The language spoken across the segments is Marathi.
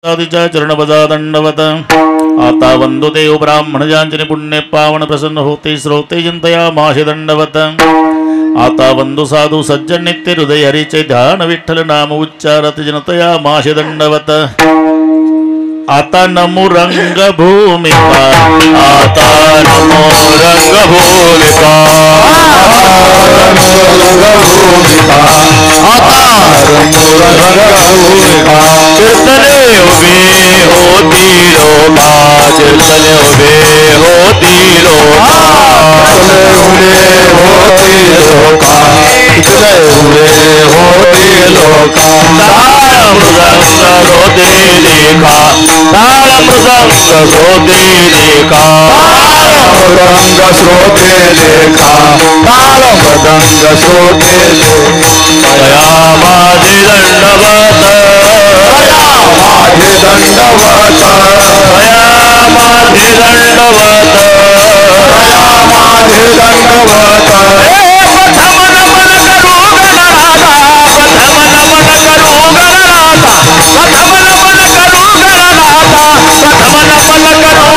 आदिच्या चरणपदा दंडवत आता वंदुदेव ब्राह्मणजांचने पुण्य पावन प्रसन्न होते श्रोते जनतया माशे दंडवत आता वंदु साधू सज्जन नित्य हृदय हरीचे ध्यान विठ्ठल नाम उच्चारत जनतया माशे दंडवत आता नमो रंगभूमिका आता नमो रंगभूमिका कीर्तने उभे होती लोका कीर्तने उभे होती लोका रंग श्रोते लेखा ताल मृदंग श्रोते दया माझे दंडवत दया माझे दंडवत दया माझे दंडवत दया माझे दंडवत प्रथम नमन करू गणनाथा प्रथम नमन करू गणनाथा प्रथम नमन करू गणनाथा प्रथम नमन करू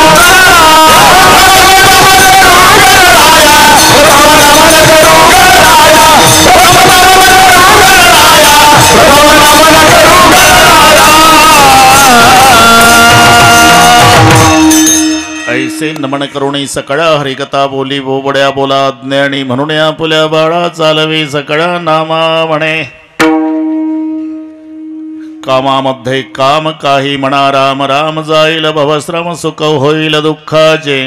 ऐसे नमन करुणी सकळा हरिकथा बोली बोबड्या बोला ज्ञानी म्हणून या पुल्या बाळा चालवी सकळा नामा म्हणे कामामध्ये काम काही म्हणा राम राम जाईल भवश्रम सुख होईल दुःखाचे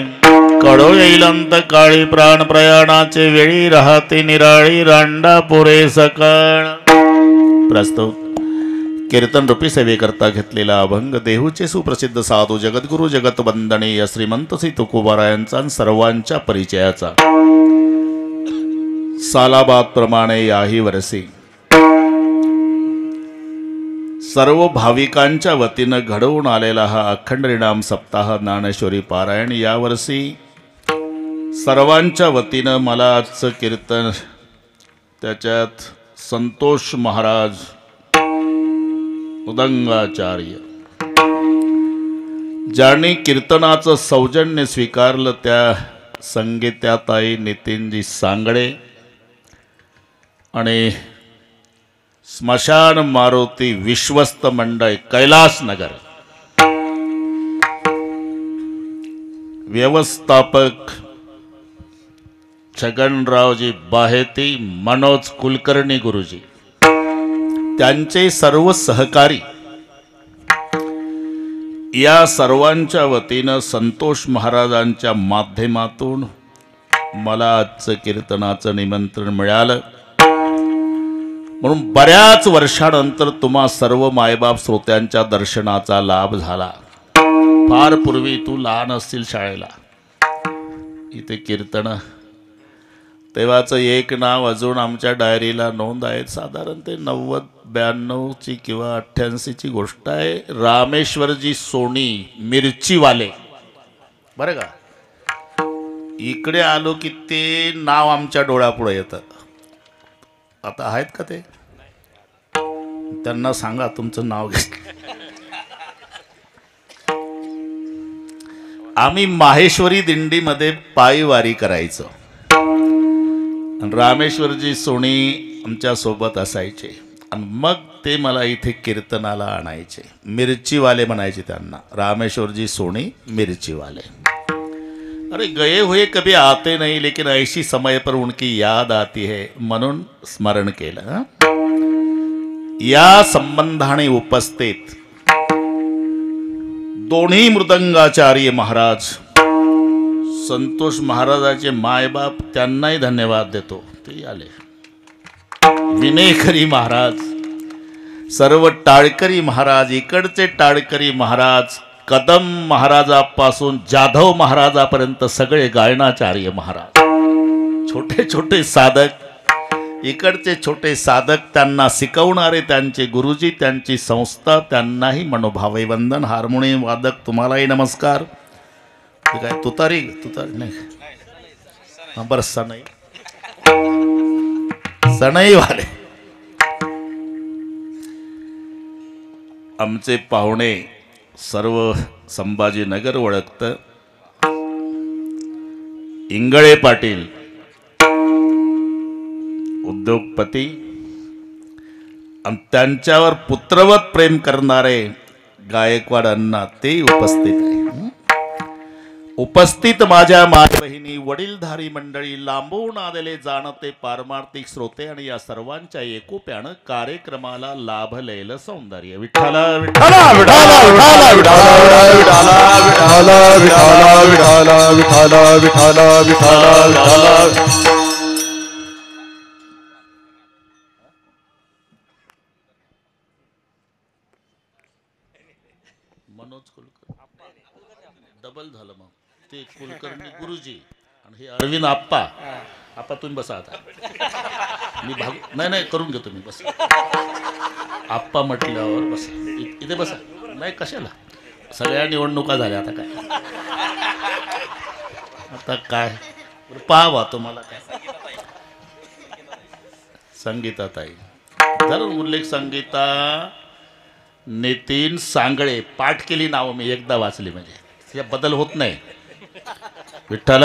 कडो येईल अंत काळी प्राण प्रयाणाचे वेळी राहते निराळी रांडा पुरे सकाळ प्रस्तुत कीर्तन रूपी सेवेकरता घेतलेला अभंग देहूचे सुप्रसिद्ध साधू जगद्गुरु जगतवंदनीय श्रीमंत श्री तुकोबारायांचा सर्वांच्या परिचयाचा सालाबाद प्रमाणे याही वर्षी सर्व भाविकांच्या वतीनं घडवून आलेला हा अखंड रिणाम सप्ताह ज्ञानेश्वरी पारायण यावर्षी सर्वांच्या वतीनं मला आजचं कीर्तन त्याच्यात संतोष महाराज उदंगाचार्य ज्यांनी कीर्तनाचं सौजन्य स्वीकारलं त्या संगीताताई नितीनजी सांगडे आणि स्मशान मारुती विश्वस्त मंडळ कैलासनगर व्यवस्थापक छगनरावजी बाहेती मनोज कुलकर्णी गुरुजी त्यांचे सर्व सहकारी या सर्वांच्या वतीनं संतोष महाराजांच्या माध्यमातून मला आजचं कीर्तनाचं निमंत्रण मिळालं म्हणून बऱ्याच वर्षानंतर तुम्हा सर्व मायबाप श्रोत्यांच्या दर्शनाचा लाभ झाला। फार पूर्वी तू लहान असतील शाळेला इथे कीर्तन तेव्हाचं एक नाव अजून आमच्या डायरीला नोंद आहे साधारण ते 90-92 किंवा 88ची गोष्ट आहे। रामेश्वरजी सोनी मिरचीवाले बरं का इकडे आलो की ते नाव आमच्या डोळ्यापुढे येतं। आता आहेत का ते त्यांना सांगा तुमचं नाव घेतलं। आम्ही माहेश्वरी दिंडीमध्ये पायवारी करायचो रामेश्वरजी सोनी आमच्या सोबत असायचे आणि मग ते मला इथे कीर्तनाला आणायचे। मिरचीवाले म्हणायचे त्यांना रामेश्वरजी सोनी मिरचीवाले। अरे गए हुए कभी आते नहीं लेकिन ऐसी समय पर उनकी याद आती है म्हणून स्मरण केलं। या संबंधाने उपस्थित दोन्ही मृदंगाचार्य महाराज संतोष महाराजाचे मायबाप त्यांनाही धन्यवाद देतो ते आले। विनेकरी महाराज सर्व टाळकरी महाराज इकडचे टाळकरी महाराज कदम महाराजापासून जाधव महाराजापर्यंत सगळे गायनाचार्य महाराज छोटे छोटे साधक इकडचे छोटे साधक त्यांना शिकवणारे त्यांचे गुरुजी त्यांची संस्था त्यांनाही मनोभावे वंदन। हार्मोनियम वादक तुम्हालाही नमस्कार। काय तुतारी नाही बरं सनई वाले आमचे पाहुणे सर्व संभाजीनगर ओळखतं. इंगळे पाटील उद्योगपती आणि त्यांच्यावर पुत्रवत प्रेम करणारे गायकवाड अण्णा ते उपस्थित आहे. उपस्थित माझ्या माय बहिणी, वडीलधारी मंडळी, लांबून आलेले जाणते पारमार्थिक श्रोते आणि या सर्वांच्या एकोप्यानं कार्यक्रमाला लाभलेलं सौंदर्य. विठ्ठला विठ्ठला विठाला विठाला विठाला विठाला विठाला विठाला विठाला विठाला विठाला विठाला. मनोज कुलकर्णी डबल झालं मग ते कुलकर्णी गुरुजी आणि हे अरविंद आप्पा. आप्पा तुम्ही बसा आता. मी भाग नाही करून घेतो मी. बस आप्पा म्हटल्यावर बस इथे बसा. नाही कशाला, सगळ्या निवडणुका झाल्या आता काय. आता काय पाहावा तुम्हाला काय. संगीता ताई झालं उल्लेख. संगीता नितीन सांगळे पाठ केली नाव मी एकदा वाचली म्हणजे त्याच्या बदल होत नाही. विठ्ठल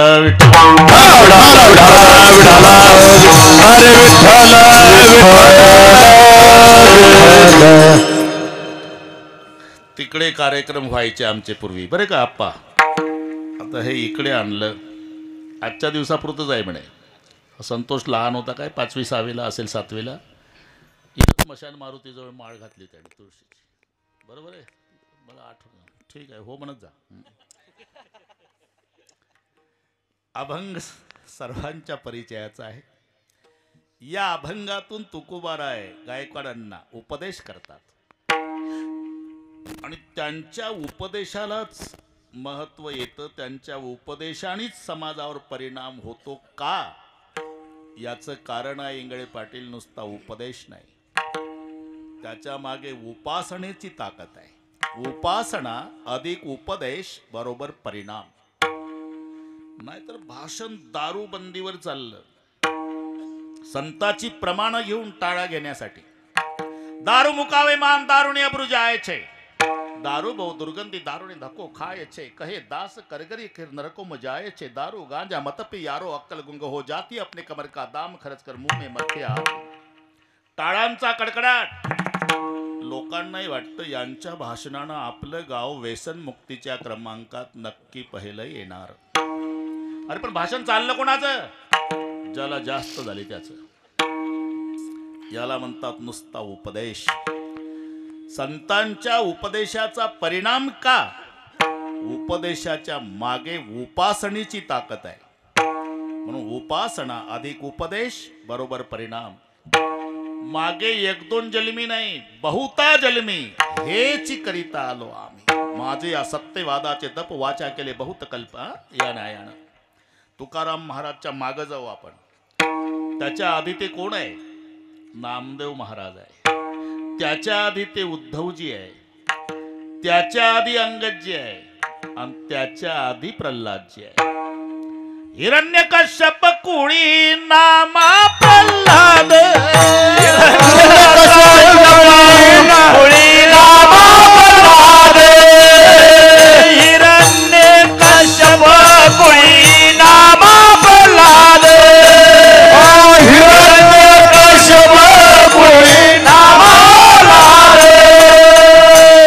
तिकडे कार्यक्रम व्हायचे आमचे पूर्वी बरे का आप्पा. आता हे इकडे आणलं. आजच्या दिवसापुरतंच आहे म्हणे. संतोष लहान होता काय 5वी 6वीला असेल 7वीला. इथं स्मशान मारुतीजवळ माळ घातली त्याने तुळशीची. बरोबर आहे मला आठवण. ठीक आहे हो म्हणत जा. अभंग सर्वांच्या परिचयाचा आहे. या अभंगातून तुकोबाराय गायकवाडांना उपदेश करतात आणि त्यांच्या उपदेशालाच महत्व येतं. त्यांच्या उपदेशानेच समाजावर परिणाम होतो का याचं कारण आहे इंगळे पाटील नुसता उपदेश नाही, त्याच्या मागे उपासनेची ताकद आहे. उपासना अधिक उपदेश बरोबर परिणाम. नाहीतर भाषण दारूबंदीवर चाललं. संताची प्रमाण घेऊन टाळा घेण्यासाठी. दारू मुकावे मान दारुणे अब्रू जायचे. दारू बहु दुर्गंधी दारुणे धक्को खायचे. कहे दास करगरी फिर नरको में जायचे. दारू गांजा मत पे यारो अक्कल गुंग हो जाती. अपने कमर का दाम खर्च कर मुंह में मत आ. टाळांचा कडकडाट. लोकांनाही वाटतं यांच्या भाषणानं आपलं गाव व्यसन मुक्तीच्या क्रमांकात नक्की पहिलं येणार. अरे पण भाषण चाललं कोणाचं? ज्याला जास्त झाले त्याचं. याला म्हणतात नुसता उपदेश. संतांच्या उपदेशाचा परिणाम का? उपदेशाच्या मागे उपासनेची ताकद आहे. म्हणून उपासना अधिक उपदेश बरोबर परिणाम. मागे 1-2 जन्मी नाही बहुता जन्मी हेच करिता आलो आम्ही. माझे या सत्यवादाचे दप वाचा केले बहुत कल्प. या न्यायानं तुकाराम महाराजच्या मागे जाऊ आपण. त्याच्या आधी ते कोण आहे? नामदेव महाराज आहे. त्याच्या आधी ते उद्धवजी आहे. त्याच्या आधी अंगदजी आहे आणि त्याच्या आधी प्रल्हादजी आहे. हिरण्यकश्यप कुळी नामा प्रल्हाद. हिरण्यकश्यप कुळी नामा प्रल्हाद. हिरण्यकश्यप कुळी नामा प्रल्हाद.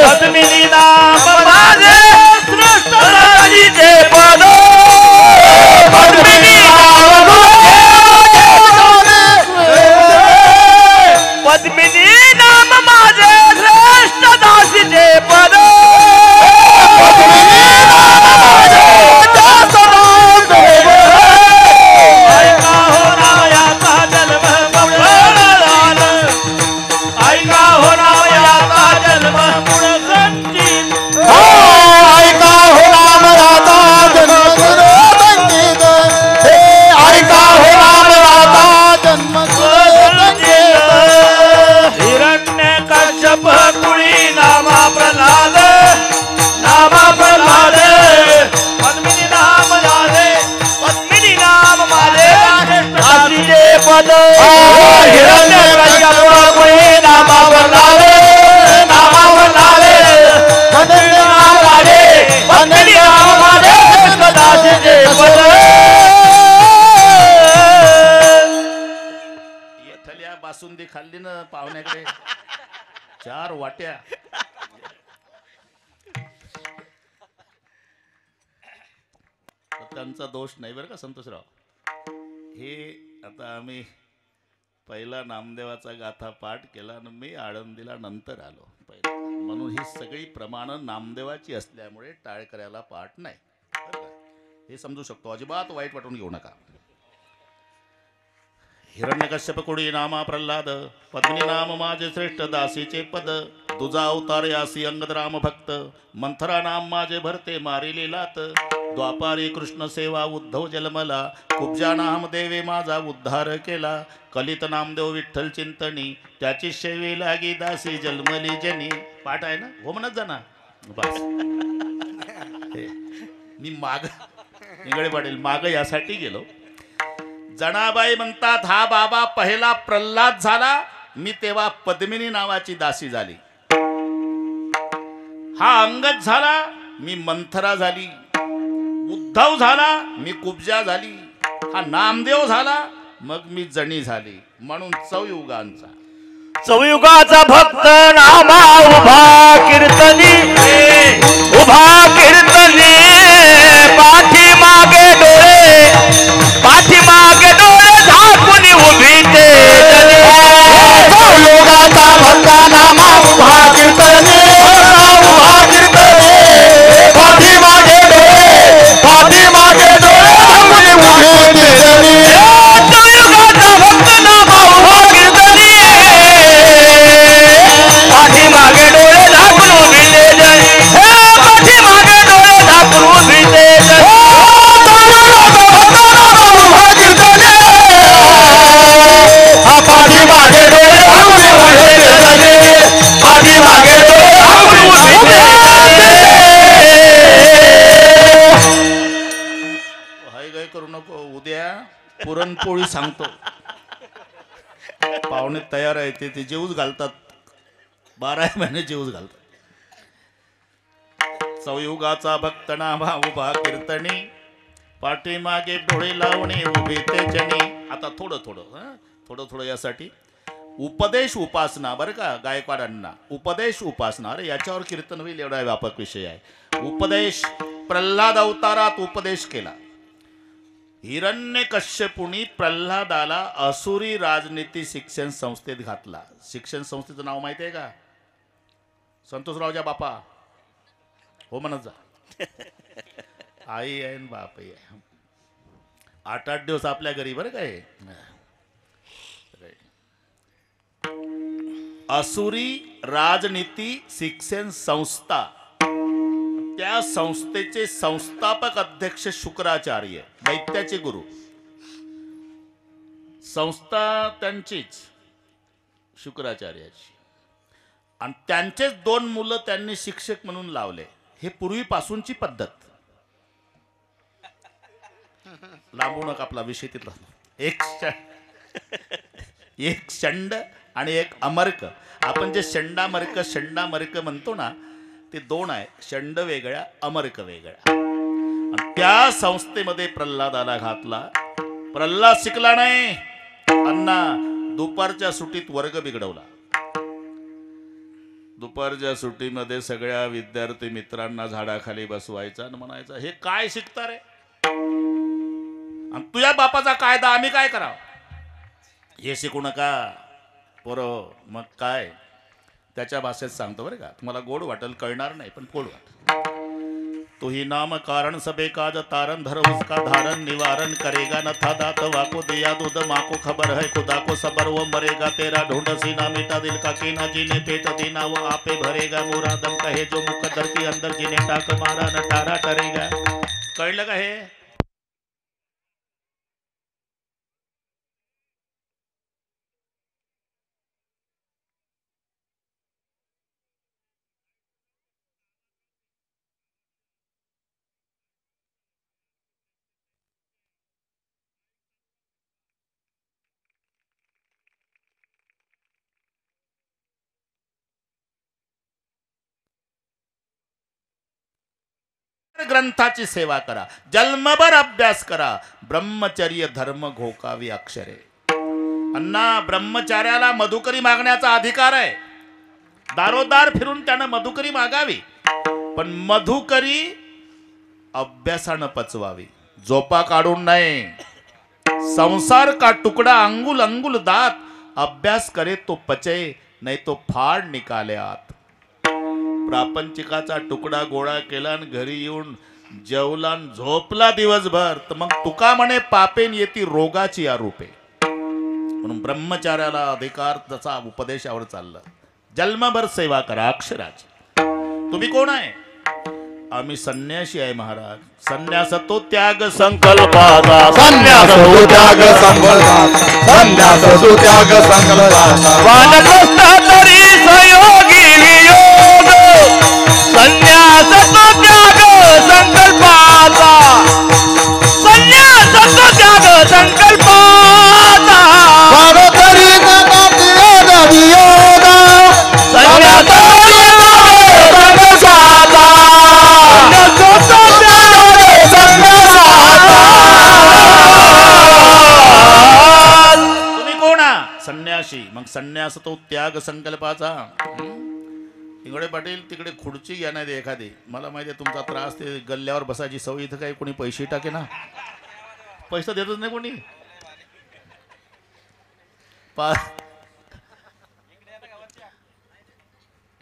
पद्मिनी नाम माझे श्रेष्ठ राजीचे पद. पद्मिनी नाम माझे श्रेष्ठ पाहुण्याकडे 4 वाट्या. त्यांचा दोष नाही बरं का संतोषराव. हे आता आम्ही पहिला नामदेवाचा गाथा पाठ केला आणि मी आळंदीला नंतर आलो पहिला, म्हणून ही सगळी प्रमाणं नामदेवाची असल्यामुळे टाळकऱ्याला पाठ नाही बरं का? हे समजू शकतो, अजिबात वाईट वाटून घेऊ नका. हिरण्यकश्यप कुडी नामा प्रल्हाद, पद्मिनी नाम माझे श्रेष्ठ दासीचे पद, तुझा अवतार यासी अंगद राम भक्त, मंथरा नाम माझे भरते मारिले लात, द्वापारी कृष्ण सेवा उद्धव जन्मला, कुब्जा नाम देवे माझा उद्धार केला, कलित नामदेव विठ्ठल चिंतनी, त्याची शेवे लागी दासी जन्मली जनी. पाठ आहे ना, हो म्हणत जा ना बस. मी माग इंगळे पाटील माग यासाठी गेलो. जनाबाई म्हणतात हा बाबा पहिला प्रल्हाद झाला, मी तेव्हा पद्मिनी नावाची दासी झाली. हा अंगद झाला, मी मंथरा झाली. उद्धव झाला, मी कुब्जा झाली. हा नामदेव झाला, मग मी जणी झाली. म्हणून चौयुगांचा चौयुगाचा भक्त नामा उभा कीर्तनी, उभा कीर्तनी, पाठी मागे डोळे झाकून उभी ते चौयुगाचा भक्त नामा उभा कीर्तनी, उभा कीर्तनी, पाठी मागे डोळे झाकून उभी ते चौयुगाचा भक्त नामा उभा कीर्तनी, पाठी मागे डोळे झाकून उभी ते पाठी मागे डोळे झाकून उभी ते पाठी मागे डोळे झाकून पाठी मागे डोळे झाकून हाय गाय करू नको. उद्या पुरणपोळी सांगतो. पाहुणे तयार आहे, ते जेवूच घालतात. 12 महिने जेवूच घालतात. चौयुगाचा भक्त नामा उभा कीर्तनी, पाठीमागे डोळे लावणे उभे ते जनी. आता थोडं थोडं यासाठी उपदेश उपासना बरं का गायकवाडांना. उपदेश उपासना, अरे याच्यावर कीर्तन होईल एवढा व्यापक विषय आहे. उपदेश प्रल्हाद अवतारात उपदेश केला. हिरण्यकश्यपुनी प्रल्हादाला असुरी राजनीती शिक्षण संस्थेत घातला. शिक्षण संस्थेचं नाव माहिती आहे का? संतोषरावच्या बापा हो म्हणत जा. आई आहे बापही आहे. 8-8 दिवस आपल्या घरी बरं काय. असुरी राजनीती शिक्षण संस्था, त्या संस्थेचे संस्थापक अध्यक्ष शुक्राचार्य, दैत्याचे गुरु. संस्था त्यांचीच शुक्राचार्याची, आणि त्यांचेच 2 मुलं त्यांनी शिक्षक म्हणून लावले. हे पूर्वीपासूनची पद्धत. लांबू नका, आपला विषय तिथला. एक शंड आणि एक अमर्क. आपण जे शंडामर्क म्हणतो ना, ते 2 आहे. शंड वेगळ्या, अमर्क वेगळ्या. आणि त्या संस्थेमध्ये प्रल्हादाला घातला. प्रल्हाद शिकला नाही. अण्णा दुपारच्या सुट्टीत वर्ग बिघडवला. दुपारच्या सुट्टीमध्ये सगळ्या विद्यार्थी मित्रांना झाडाखाली बसवायचा आणि म्हणायचा, हे काय शिकता रे, आणि तुझ्या बापाचा कायदा आम्ही काय करावं, हे शिकू नका पोरं. मग काय, त्याच्या भाषेत सांगतो बरं का, तुम्हाला गोड वाटेल, कळणार नाही पण गोड वाटेल. तो ही नाम कारण सबे काज तारण धर उसका धारण निवारण करेगा न था दात वाको दिया दूध माको खबर है खुदा को सबर वो मरेगा तेरा ढूंढ सीना मिटा दिल का कीना जीने पेट दीना वो आपे भरेगा मुरादम कहे जो मुकद्दर के अंदर जिने टाक मारा न टारा टरेगा. कळलं का हे? ग्रंथाची सेवा करा, जन्मभर अभ्यास करा, ब्रह्मचर्य धर्म घोकावी अक्षरे. अण्णा, ब्रह्मचार्याला मधुकरी मागण्याचा अधिकार आहे. दारोदार फिरून त्यानं मधुकरी मागावी, पण मधुकरी अभ्यासानं पचवावी, झोपा काढून नाही. संसार का तुकडा अंगुल अंगुल दात, अभ्यास करे तो पचे नाही तो फाड निकाले आत. प्रापंचिकाचा तुकडा गोळा केला आणि घरी येऊन जेवला झोपला दिवसभर, तर मग तुका म्हणे पापेन येती रोगाची आरोपे. म्हणून ब्रह्मचार्याला अधिकार तसा उपदेशावर चाललं. जन्मभर सेवा करा अक्षराची. तुम्ही कोण आहे? आम्ही संन्यासी आहे महाराज. संन्यास तो त्याग संकल्पाचा, संन्यास तो त्याग संकल्पाचा, संन्यास तो त्याग संकल्पाचा. वानप्रस्थ तरी संयोगी वियोग, संन्यास तो त्याग संकल्पाचा, संन्यास तो त्याग संकल्पाचा. वानतरी त्याग वियोग, संन्यास तो संन्यासी. मग संन्यास तो त्याग संकल्पाचा. इंगळे पाटील तिकडे खुर्ची घ्या नाही दे एखादी. मला माहिती आहे तुमचा त्रास, ते गल्ल्यावर बसायची सवय. इथं काही कोणी पैसे टाके ना, पैसा देतच नाही कोणी.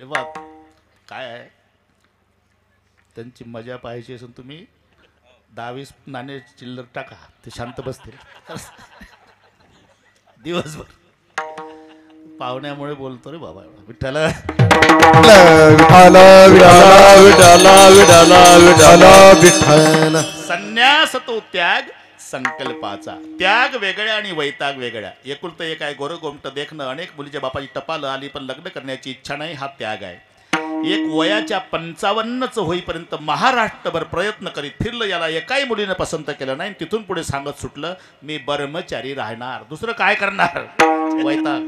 बघ काय आहे, त्यांची मजा पाहायची असून तुम्ही 10-20 नाणे चिल्लर टाका, ते शांत बसते दिवसभर. पाहुण्यामुळे बोलतो रे बाबा. विठ्ठल संन्यास तो त्याग संकल्पाचा. त्याग वेगळ्या आणि वैताग वेगळ्या. एकुलतं एक आहे गोरं गोमट देखणं, अनेक मुलीच्या बापाची टपाल आली पण लग्न करण्याची इच्छा नाही, हा त्याग आहे. एक वयाच्या 55च होईपर्यंत महाराष्ट्रभर प्रयत्न करीत फिरलं, याला एकाही मुलीनं पसंत केलं नाही. तिथून पुढे सांगत सुटलं, मी ब्रह्मचारी राहणार, दुसरं काय करणार. वैताग.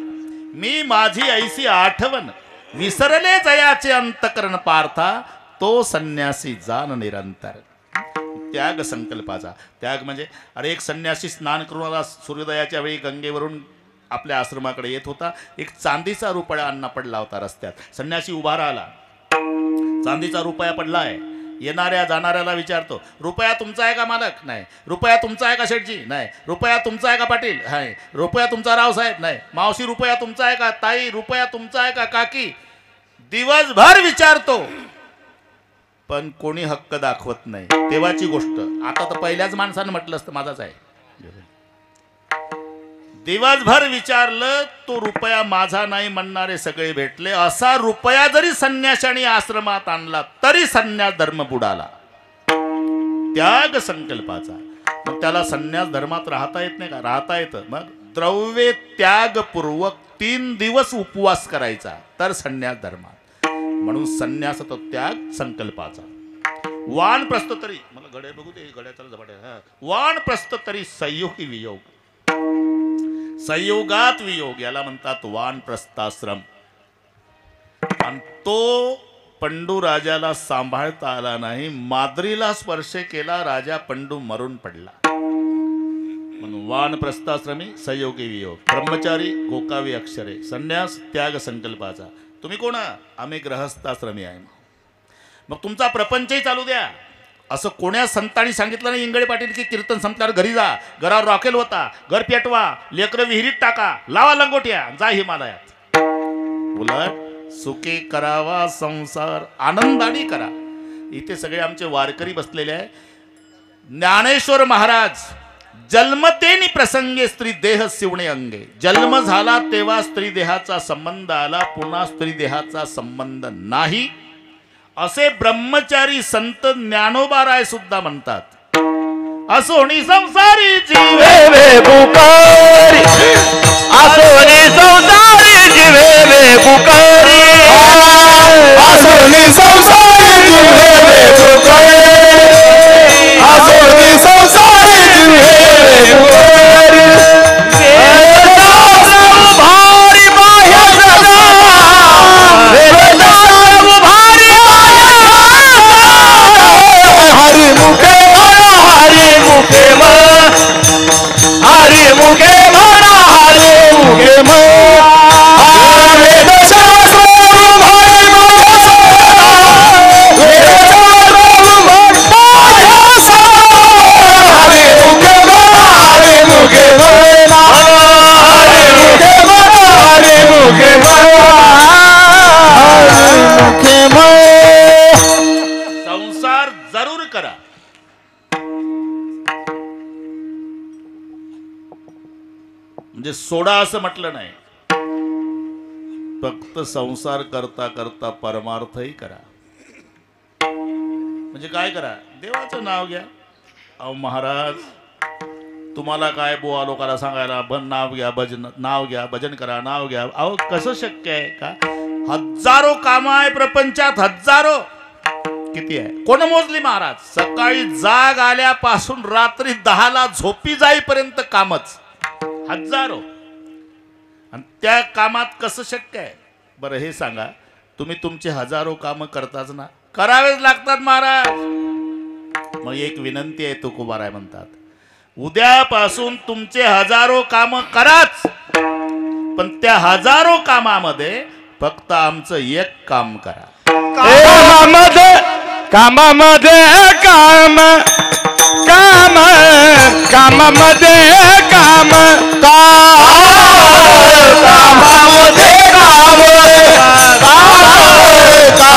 मी माझी ऐसी आठवण विसरले जयाचे अंतकरण पार्था, तो संन्यासी जाण निरंतर. त्याग संकल्पाचा. त्याग म्हणजे, अरे एक संन्यासी स्नान करून आला सूर्योदयाच्या वेळी गंगेवरून आपल्या आश्रमाकडे येत होता. एक चांदीचा रुपया अन्ना पडला होता रस्त्यात. संन्यासी उभा राहिला, चांदीचा रुपया पडलाय. येणाऱ्या जाणाऱ्याला विचारतो, रुपया तुमचा आहे का मालक? नाही. रुपया तुमचा आहे का शेठजी? नाही. रुपया तुमचा आहे का पाटील? नाही. रुपया तुमचा रावसाहेब? नाही. मावशी रुपया तुमचा आहे का? ताई रुपया तुमचा आहे का? काकी? दिवसभर विचारतो पण कोणी हक्क दाखवत नाही. तेव्हाची गोष्ट. आता तर पहिल्याच माणसानं म्हटलं असतं माझाच आहे. दिवसभर विचारलं, तो रुपया माझा नाही म्हणणारे सगळे भेटले. असा रुपया जरी संन्याशाने आश्रमात आणला तरी संन्यास धर्म बुडाला. त्याग संकल्पाचा. मग त्याला संन्यास धर्मात राहता येत नाही का? राहता येतं. मग द्रव्य त्यागपूर्वक 3 दिवस उपवास करायचा तर संन्यास धर्मात. म्हणून संन्यास तो त्याग संकल्पाचा. वानप्रस्थ तरी, मला गड्या बघू दे, गड्याचा झपाट्या. वानप्रस्थ तरी संयोगी वियोग. संयोगात वियोग याला म्हणतात वानप्रस्थाश्रम. आणि तो पंडू राजाला सांभाळता आला नाही. माद्रीला स्पर्श केला, राजा पंडू मरून पडला. म्हणून वानप्रस्थाश्रमी संयोगी वियोग. ब्रह्मचारी गोकावी अक्षरे. संन्यास त्याग संकल्पाचा. तुम्ही कोण? आम्ही ग्रहस्थाश्रमी आहे. मग तुमचा प्रपंचही चालू द्या. असं कोण्या संतांनी सांगितलं नाही इंगळे पाटील की कीर्तन संपल्यावर घरी जा, घरावर रॉकेल होता, घर पेटवा, लेकरं विहिरीत टाका, लावा लंगोट्या, जा हिमालयात. उलट सुखी करावा संसार, आनंदाने करा. इथे सगळे आमचे वारकरी बसलेले आहे. ज्ञानेश्वर महाराज, जन्मतेनी प्रसंगे स्त्री देह शिवणे अंगे. जन्म झाला तेव्हा स्त्री देहाचा संबंध आला, पुन्हा स्त्री देहाचा संबंध नाही, असे ब्रह्मचारी संत ज्ञानोबाराय सुद्धा म्हणतात. असोनी संसारी जीवे वे पुकारी, असोनी संसारी जीवे वे पुकारी, असोनी संसारी जीवे वे पुकारी, असोनी संसारी जीवे वे पुकारी. भारी बाह्य सदा, हरि मुखे म्हणा, हरि मुखे म्हणा, हरि जरूर करा. म्हणजे सोडा असं म्हटलं नाही, फक्त संसार करता करता परमार्थही करा. म्हणजे काय करा, देवाचं नाव घ्या. अहो महाराज, तुम्हाला काय बुवा लोकांना सांगायला नाव घ्या, भजन नाव घ्या, भजन करा, नाव घ्या. अहो कसं शक्य आहे का? हजारो काम आहे प्रपंचात, हजारो. किती आहे कोण मोजली महाराज? सकाळी जाग आल्यापासून रात्री 10ला झोपी जाईपर्यंत कामच हजारो. आणि त्या कामात कसं शक्य आहे बरं हे सांगा. तुम्ही तुमचे हजारो कामं करताच ना, करावेच लागतात महाराज. मग एक विनंती आहे, तुकोबाराय म्हणतात, उद्यापासून तुमचे हजारो कामं कराच, पण त्या हजारो कामामध्ये फक्त आमचं एक काम करा. कामामध्ये काम काम कामामध्ये काम कामामध्ये काम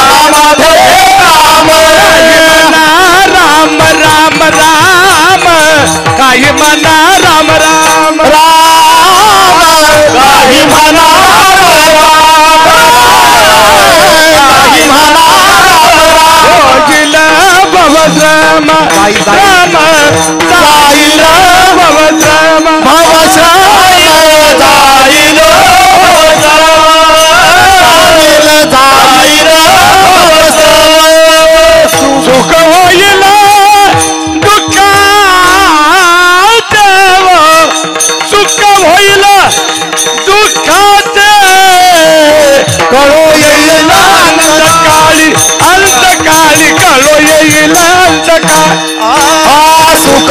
कामामध्ये काम राम राम राम काही म्हणा राम राम राम काही म्हणा भवश्रम राम जाईल भवश्रम भवश्रम जाईल जाईल सुख होईल दुःखाचे सुख होईल दुःखाचे कळो येईल अंतकाळी अंतकाळी कळो येईल अंतकाळी सुख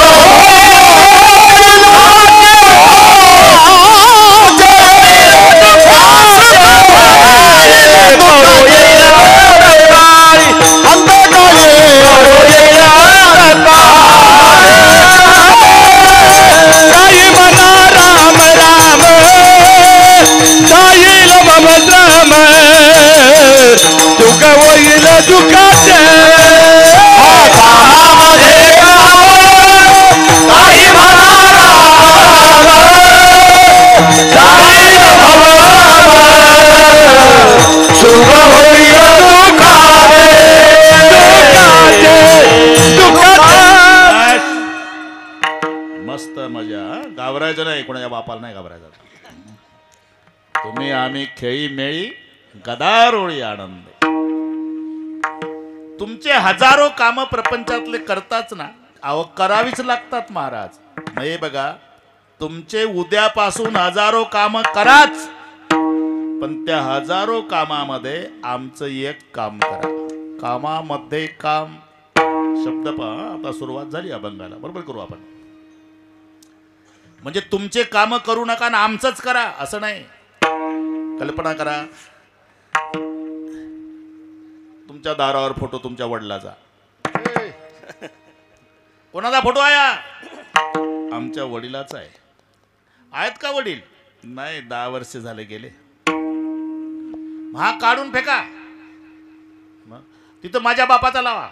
दुःख होईल दुःखाचे काही सुख होईल दुःखाचे. मस्त मजा. घाबरायचं नाही, कोणाच्या बापाला नाही घाबरायचं. तुम्ही आम्ही खेळी मेळी गदारोळी आनंद. तुमचे हजारो काम प्रपंचातले करताच ना, अहो करावीच लागतात महाराज. हे बघा, तुमचे उद्यापासून हजारो काम कराच, पण त्या हजारो कामामध्ये आमचं एक काम करा. कामामध्ये काम शब्द पहा. आता सुरुवात झाली अभंगाला, बरोबर करू आपण. म्हणजे तुमचे काम करू नका ना आमचंच करा असं नाही. कल्पना करा, तुमच्या दारावर फोटो तुमच्या वडिलाचा. कोणाचा फोटो आहे? आमच्या वडिलाचा आहे. आहेत का वडील? नाही, 10 वर्ष झाले गेले. हा काढून फेका. तिथं माझ्या बापाचा लावा.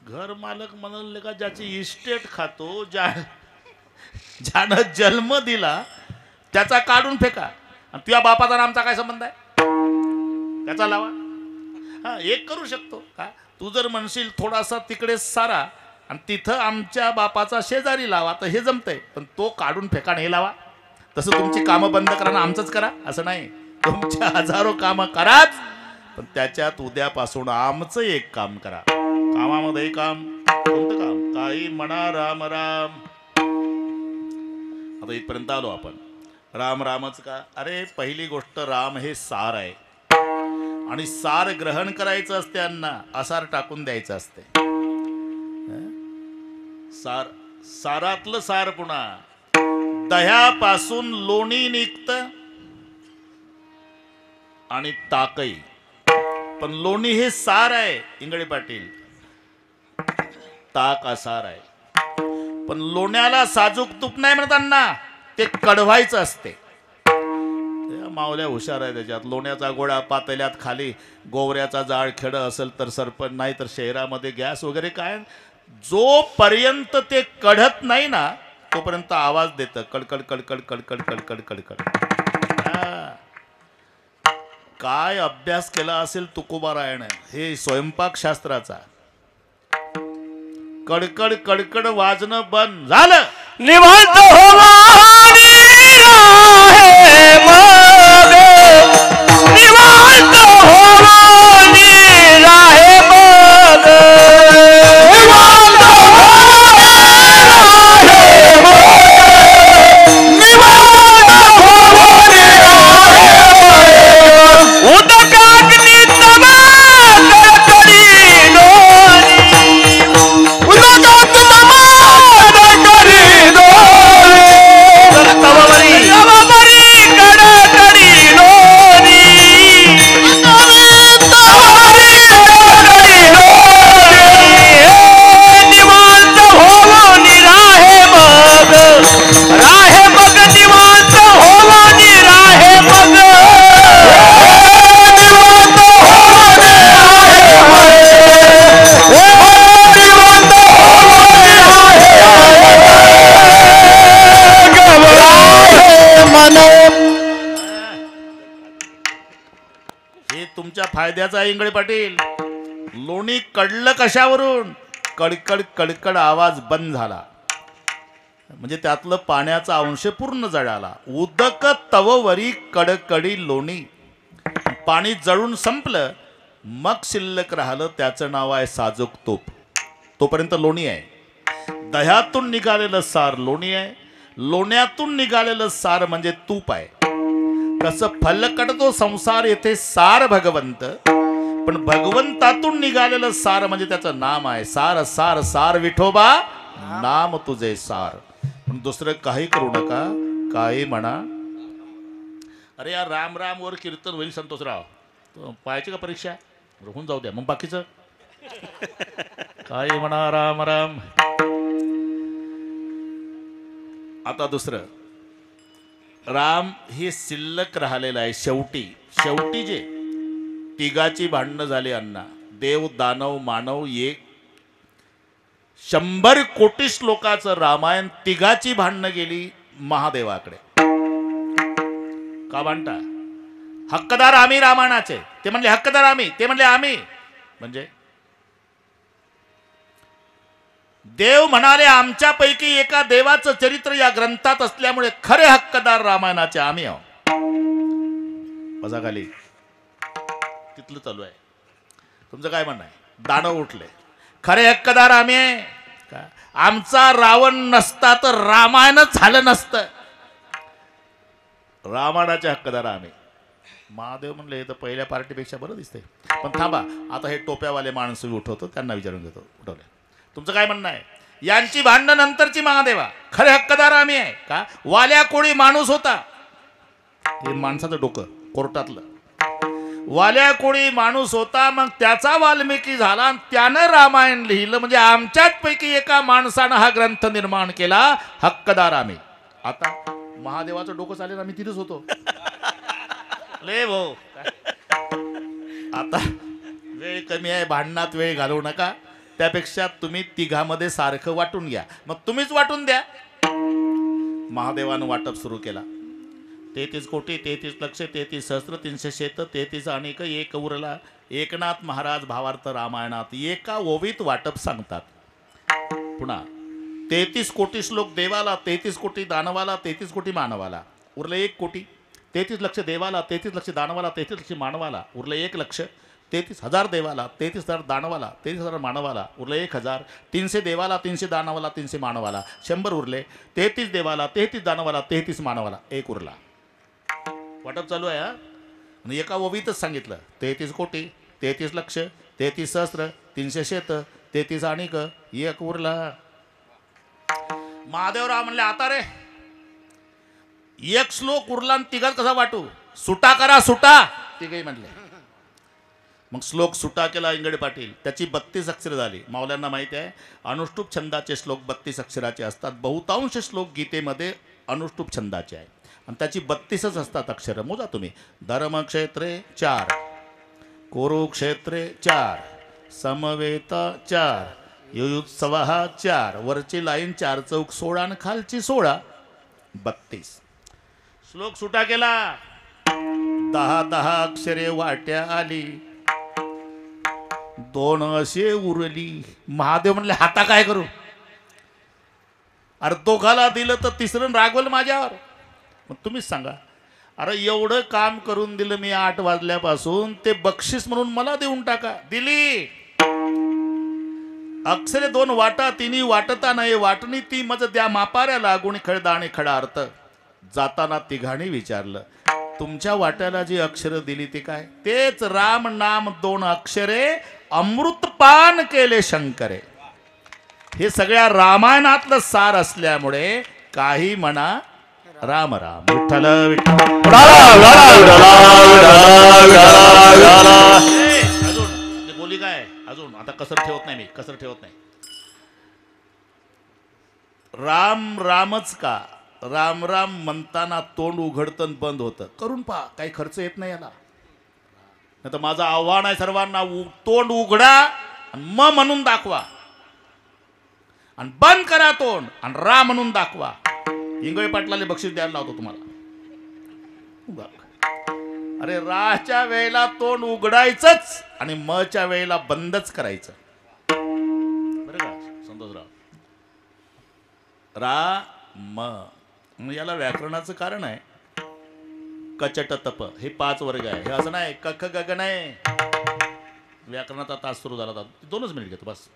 घर मालक म्हणले का ज्याची इस्टेट खातो, ज्यानं जन्म दिला त्याचा काढून फेका. आणि तुझ्या बापाचा आमचा काय संबंध आहे? त्याचा लावा. हा एक करू शकतो का, तू जर म्हणशील थोडासा तिकडे सारा आणि तिथं आमच्या बापाचा शेजारी लावा तर हे जमतंय, पण तो काढून फेका हे लावा. तसं तुमची कामं बंद करा ना आमचंच करा असं नाही. तुमच्या हजारो कामं कराच, पण त्याच्यात उद्यापासून आमचं एक काम करा. कामामध्ये काम कोणतं काम? काही म्हणा राम राम. आता इथपर्यंत आलो आपण. राम रामच का? अरे पहिली गोष्ट, राम हे सार आहे आणि सार ग्रहण करायचं असते, अण्णा असार टाकून द्यायचं असते. सार सारातलं सार पुन्हा दह्यापासून लोणी निघतं आणि ताकही, पण लोणी हे सार आहे इंगळे पाटील, ताक असार आहे. पण लोण्याला साजूक तूप नाही म्हणताना ते कडवायचं असते. त्या मावल्या हुशार आहे त्याच्यात. लोण्याचा गोळा पातेल्यात खाली, गोवऱ्याचा जाळ खेळ असेल तर सरपंच, नाही तर शहरामध्ये गॅस वगैरे काय. जोपर्यंत ते कढत नाही ना तोपर्यंत आवाज देतं कडकड कडकड कडकड कडकड कडकड. काय अभ्यास केला असेल तुकोबारायण हे स्वयंपाक शास्त्राचा. कडकड कडकड वाजणं बंद झालं. निवांत होवानी राहे मग, निवांत होवानी राहे मग, निवांत होवानी राहे मग, निवांत होवानी राहे मग. उदकाग्नी तमा कडकडी दोनी, उदकाग्नी तमा कडकडी दोनी, तववरी कडकडी दोनी, तववरी कडकडी दोनी. निवांत होवानी राहे मग, राहे मग, निवांत होवानी राहे मग, निवांत होवानी राहे मग, निवांत होवानी राहे मन. हे तुमच्या फायद्याचं आहे इंगळे पाटील. लोणी कडलं कशावरून? कडकड कडकड आवाज बंद झाला म्हणजे त्यातलं पाण्याचा अंश पूर्ण जळाला. उदक तववरी कडकडी लोणी. पाणी जळून संपलं मग शिल्लक राहिलं त्याचं नाव आहे साजूक तूप. तोपर्यंत लोणी आहे. दह्यातून निघालेलं सार लोणी आहे. लोण्यातून निघालेलं सार म्हणजे तूप आहे. कसं फलकडतो संसार येथे सार भगवंत, पण भगवंतातून निघालेलं सार म्हणजे त्याचं नाम आहे. सार सार सार विठोबा नाम तुझे सार. पण दुसरं काही करू नका, काही म्हणा. अरे या राम राम वर कीर्तन होईल संतोषराव. पाहायची का परीक्षा? होऊन जाऊ द्या मग बाकीचं काही म्हणा राम राम. आता दुसरं राम हे शिल्लक राहिलेलं आहे. शेवटी शेवटी जे तिघाची भांडणं झाली अण्णा, देव दानव मानव एक 100 कोटी श्लोकाचं रामायण तिघाची भांडणं गेली महादेवाकडे. का भांडता? हक्कदार आम्ही रामायणाचे. ते म्हणले हक्कदार आम्ही, ते म्हणले आम्ही. म्हणजे देव म्हणाले आमच्यापैकी एका देवाचं चरित्र या ग्रंथात असल्यामुळे खरे हक्कदार रामायणाचे आम्ही आहोत. बसा खाली. तिथलं चालू आहे. तुमचं काय म्हणणं आहे? दानव उठले. खरे हक्कदार आम्ही आहे का? आमचा रावण नसता तर रामायणच झालं नसतं. रामायणाचे हक्कदार आम्ही. महादेव म्हणले हे तर पहिल्या पार्टीपेक्षा बरं दिसतंय. पण थांबा, आता हे टोप्यावाले माणसं उठवतो, त्यांना विचारून घेतो. उठवले. तुमचं काय म्हणणं आहे? यांची भांडणं नंतरची महादेवा. खरे हक्कदार आम्ही आहे का? वाल्या कोळी माणूस होता. हे माणसाचं डोकं कोर्टातलं. वाल्या कोळी माणूस होता, मग त्याचा वाल्मिकी झाला आणि त्यानं रामायण लिहिलं. म्हणजे आमच्याच पैकी एका माणसानं हा ग्रंथ निर्माण केला. हक्कदार आम्ही. आता महादेवाचं डोकं चालेल, आम्ही तिथेच होतो. ले भाऊ आता वेळ कमी आहे, भांडणात वेळ घालवू नका. त्यापेक्षा तुम्ही तिघामध्ये सारखं वाटून घ्या. मग तुम्हीच वाटून द्या. महादेवानं वाटप सुरू केला. 33 कोटी 33 लक्ष 33 सहस्त्र 300 शेत 33 अनेक एक उरला. एकनाथ महाराज भावार्थ रामायणात एका ओवीत वाटप सांगतात. पुन्हा 33 कोटी श्लोक देवाला, 33 कोटी दानवाला, 33 कोटी मानवाला. उरलं 1 कोटी. 33 लक्ष देवाला, 33 लक्ष दानवाला, 33 लक्ष मानवाला. उरलं 1 लक्ष. 33,000 देवाला, 33,000 दानवाला, 33,000 मानवाला. उरलं 1,000. 300 देवाला, 300 दानवाला, 300 मानवाला. 100 उरले. 33 देवाला, 33 दानवाला, 33 मानवाला. 1 उरला. वाटप चालू आहे. आणि एका ओवीतच सांगितलं 33 कोटी 33 लक्ष 33 सहस्त्र 300 शेत 33 अणिक 1 उरला. महादेवराव म्हणले आता रे 1 श्लोक उरला आणि तिघात कसा वाटू? सुटा करा सुटा. तिघही म्हणले. मग श्लोक सुटा केला इंगळे पाटील. त्याची 32 अक्षरे झाली. मावल्यांना माहिती आहे अनुष्टुप छंदाचे श्लोक 32 अक्षराचे असतात. बहुतांश श्लोक गीतेमध्ये अनुष्टुप छंदाचे आहे. आणि त्याची 32च असतात अक्षर. मोजा तुम्ही. धर्मक्षेत्रे 4, कुरुक्षेत्रे 4, समवेत 4, युयुत्सव 4. वरची लाईन 4 चौक 16 आणि खालची 16, 32. श्लोक सुटा केला. 10 अक्षरे वाट्या आली, 2 असे उरली. महादेव म्हणले हाता काय करू? अरे दोघाला दिलं तर तिसरं रागवल माझ्यावर. मग तुम्हीच सांगा. अरे एवढं काम करून दिलं मी 8 वाजल्यापासून, ते बक्षीस म्हणून मला देऊन टाका. दिली. अक्षरे 2 वाटा, तिन्ही वाटता नाही वाटणी ती मज द्या मापाऱ्या लागून खळदा आणि खडा अर्थ. जाताना तिघाणी विचारलं, तुमच्या वाट्याला जी अक्षरं दिली ती काय? तेच राम नाम 2 अक्षरे अमृतपान केले शंकरे. हे सगळ्या रामायणातलं सार असल्यामुळे काही म्हणा राम राम विठ्ठल विठ्ठल. अजून बोली काय? अजून आता कसर ठेवत नाही मी, कसर ठेवत नाही. राम रामच का? राम राम म्हणताना तोंड उघडतं बंद होतं. करून पहा, काही खर्च येत नाही याला. नाही तर माझं आव्हान आहे सर्वांना, तोंड उघडा आणि म म्हणून दाखवा, आणि बंद करा तोंड आणि रा म्हणून दाखवा. इंगळे पाटलाले बक्षीस द्यायला लावतो तुम्हाला. अरे राच्या वेळेला तोंड उघडायचंच आणि मच्या वेळेला बंदच करायचं. बरं का संतोषराव? रा म याला व्याकरणाचं कारण आहे. कचट तप हे 5 वर्ग आहे. हे असं नाही कख गग नाही. व्याकरणाचा तास सुरू झाला होता, 2च मिनिट घेतो बस.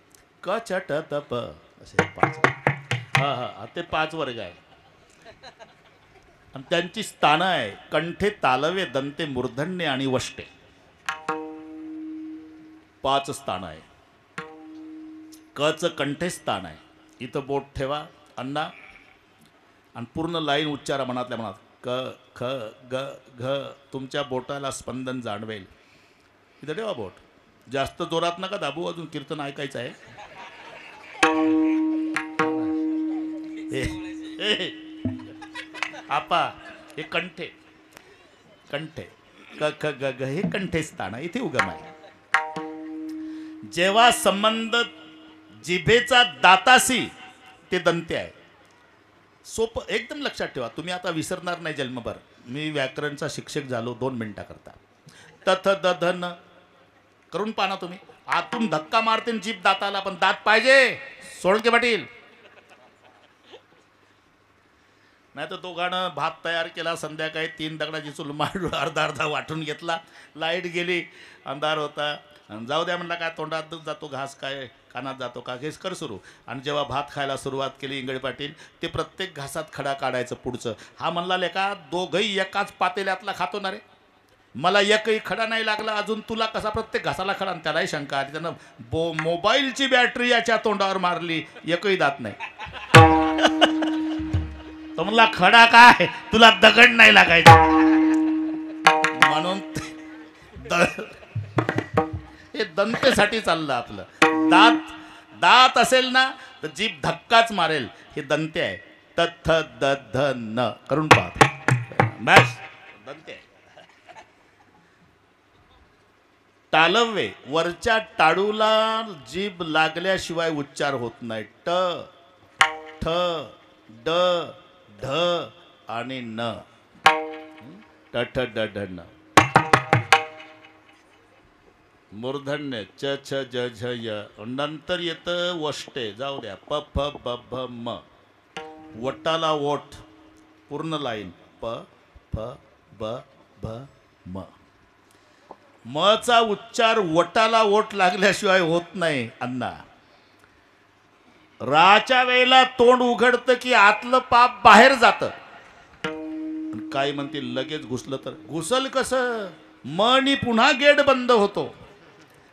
कचट तप असे 5. हा ते 5 वर्ग आहे. आणि त्यांची स्थानं आहे कंठे, तालवे, दंते, मूर्धन्य आणि वष्टे. 5 स्थान आहे. कच कंठे स्थान आहे. इथं बोट ठेवा अण्णा आणि पूर्ण लाईन उच्चारा मनातल्या मनात. क ख ग घ. तुमच्या बोटाला स्पंदन जाणवेल. इथं ठेवा बोट. जास्त जोरात नका दाबू, अजून कीर्तन ऐकायचं आहे. आपा हे कंठे, कंठे क ख ग घ हे कंठे स्थान आहे. इथे उगम आहे. जेव्हा संबंध जिभेचा दातासी ते दंते आहे. सोपं एकदम लक्षात ठेवा. तुम्ही आता विसरणार नाही जन्मभर. मी व्याकरणचा शिक्षक झालो 2 मिनिटाकरता. तथ दधन करून पाना तुम्ही. आतून धक्का मारते जीभ दाताला, पण दात पाहिजे. सोळंके पाटील नाही तर दोघांनं भात तयार केला. संध्याकाळी 3 दगडाची चूल मांडून अर्धा वाटून घेतला. लाईट गेली, अंधार होता. जाऊ द्या म्हणला, काय तोंडात जातो घास, काय कानात जातो का, घेस कर सुरू. आणि जेव्हा भात खायला सुरुवात केली इंगळे पाटील, ते प्रत्येक घासात खडा काढायचं पुढचं. हा म्हणला, लेका दोघंही एकाच पातेल्यातला खातो ना रे, मला एकही खडा नाही लागला अजून, तुला कसा प्रत्येक घासाला खडा? आणि त्यालाही शंका आली. त्यानं मोबाईलची बॅटरी याच्या तोंडावर मारली, एकही दात नाही. तो म्हणला, खडा काय, तुला दगड नाही लागायचा. म्हणून हे दंतेसाठी चाललं आपलं. दात असेल ना तर जीभ धक्काच मारेल. हे दंते आहे. तथ दध न करून पाहतो बस. दंते आहे. तालव्य वरच्या टाळूला जीभ लागल्याशिवाय उच्चार होत नाही. ट ठ ड ढ आणि न. ट ठ ड ढ न. मूर्धन्य च छ ज झ य. नंतर येतं वष्टे. जाऊ द्या. प फ ब भ म. वटाला ओठ पूर्ण लाईन. प फ ब भ म. मचा उच्चार वटाला ओठ लागल्याशिवाय होत नाही अण्णा. राच्या वेळेला तोंड उघडतं की आतलं पाप बाहेर जातं. काय म्हणतील लगेच घुसलं तर घुसल कसं? मनी पुन्हा गेट बंद होतो.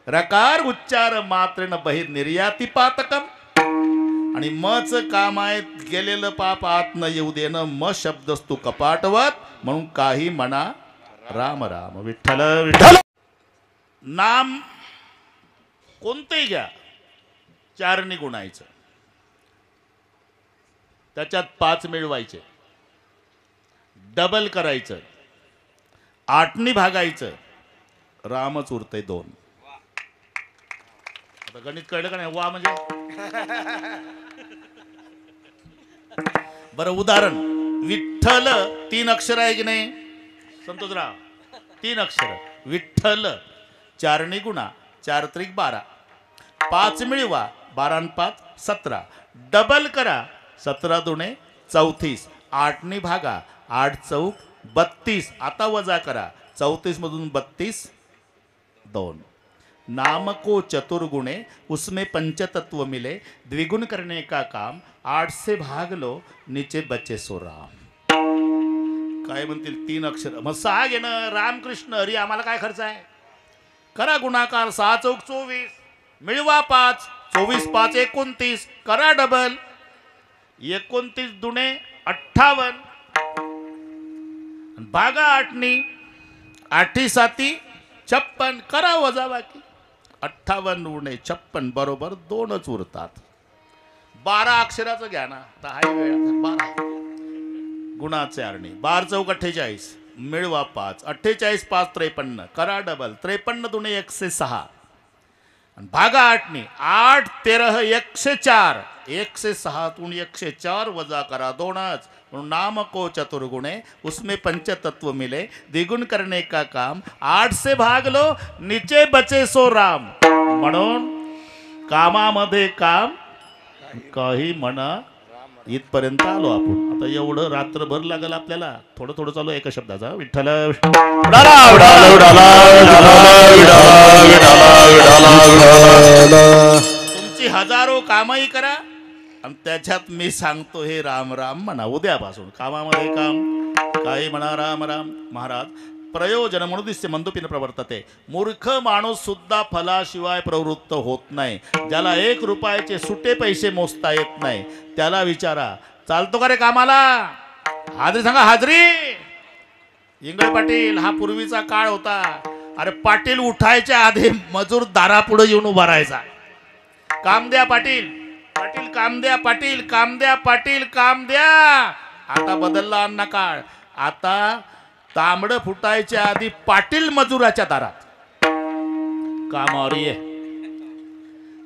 रकार उच्चार मात्रेन बहिर निर्याती पातकम. आणि मच काम आहे गेलेलं पाप आत न येऊ देणं. म शब्दस्तू कपाटवत. म्हणून काही म्हणा राम राम विठ्ठल विठ्ठल. नाम कोणतंही घ्या, 4 गुणायचं. त्याच्यात 5 मिळवायचे. डबल करायचं, 8नी भागायचं, रामच उरतंय 2. आता गणित कळलं का नाही? वा म्हणजे बरं उदाहरण, विठ्ठल 3 अक्षर आहे की नाही संतोषराव? 3 अक्षर. विठ्ठल 4नी गुणा, 4 त्रिक 12, 5 मिळवा, 12 आणि 5 17, डबल करा, 17 दुणे 34, 8नी भागा, 8 चौक 32. आता वजा करा, 34 मधून 32 2. नाम को चतुर्गुणे उसमें पंचतत्व मिले, द्विगुण करने का काम, 8 से भाग लो, नीचे बचे सो राम. काय म्हणतील? 3 अक्षर. मग 6 घेणं, रामकृष्ण हरी, आम्हाला काय खर्च आहे? करा गुणाकार, 6 चौक 24, मिळवा 5, 24 5 29, करा डबल, 29 दुणे 58, भागा 8नी, 8 7 56, करा वजा बाकी, 58 उणे 56 बरोबर 2च उरतात. 12 अक्षराचं घ्या ना, आता हाय वेळ. 12 गुणाचे 8नी, 12 चौक 48, मिळवा 5, 48 5 53, करा डबल, 53 दुणे 106, भागा 8नी, 8 13 104, 106 तून 104 वजा करा 2च. नाम को चतुर्गुणे उसमें पंचतत्व मिले, द्विगुण करने का काम, 8 से भाग लो, नीचे बचे सो राम. म्हणून कामामध्ये काम काही म्हणा. इथपर्यंत आलो आपण. आता एवढं रात्रभर लागेल आपल्याला. थोडं थोडं चालू एका शब्दाचा. विठ्ठल तुमची हजारो कामही करा आणि त्याच्यात मी सांगतो हे राम राम म्हणा. उद्यापासून कामामध्ये काम काही म्हणा राम राम. महाराज प्रयोजन म्हणून दिसते मंदोपीन प्रवर्तते. मूर्ख माणूस सुद्धा फलाशिवाय प्रवृत्त होत नाही. ज्याला 1 रुपयाचे सुटे पैसे मोजता येत नाही त्याला विचारा, चालतो का रे कामाला? हाजरी सांगा, हाजरी. इंगळे पाटील हा पूर्वीचा काळ होता. अरे पाटील उठायच्या आधी मजूर दारापुढे येऊन उभा राहायचा. काम द्या पाटील, पाटील काम द्या, पाटील काम द्या, पाटील काम द्या. आता बदलला अण्णा काळ. आता तांबडं फुटायच्या आधी पाटील मजुराच्या दारात कामावर ये.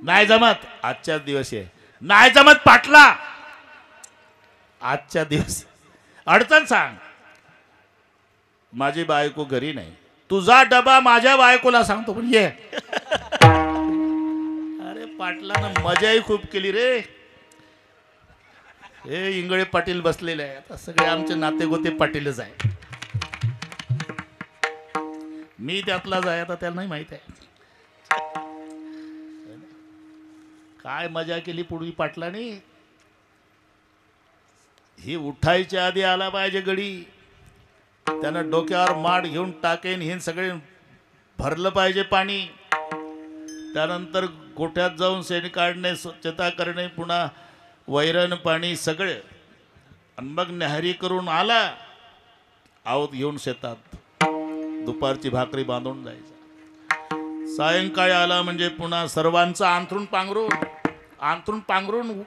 नाही जमत आजच्याच दिवस ये. नाही जमत पाटला आजच्या दिवस. अडचण सांग, माझी बायको घरी नाही, तुझा डबा माझ्या बायकोला सांगतो पण ये. अरे पाटलानं मजाही खूप केली रे. हे इंगळे पाटील बसलेले आहे. आता सगळे आमचे नाते गोते पाटीलच आहे. मी त्यातलाच आहे. आता त्याला नाही माहित आहे काय मजा केली पूर्वी पाटलाने. ही उठायच्या आधी आला पाहिजे गडी. त्यानं डोक्यावर माठ घेऊन टाकेन हे सगळे भरलं पाहिजे पाणी. त्यानंतर गोठ्यात जाऊन शेण काढणे, स्वच्छता करणे, पुन्हा वैरण पाणी सगळे. आणि मग न्याहारी करून आला आवत घेऊन शेतात दुपारची भाकरी बांधून जायचा. सायंकाळी आला म्हणजे पुन्हा सर्वांचं अंथरून पांघरून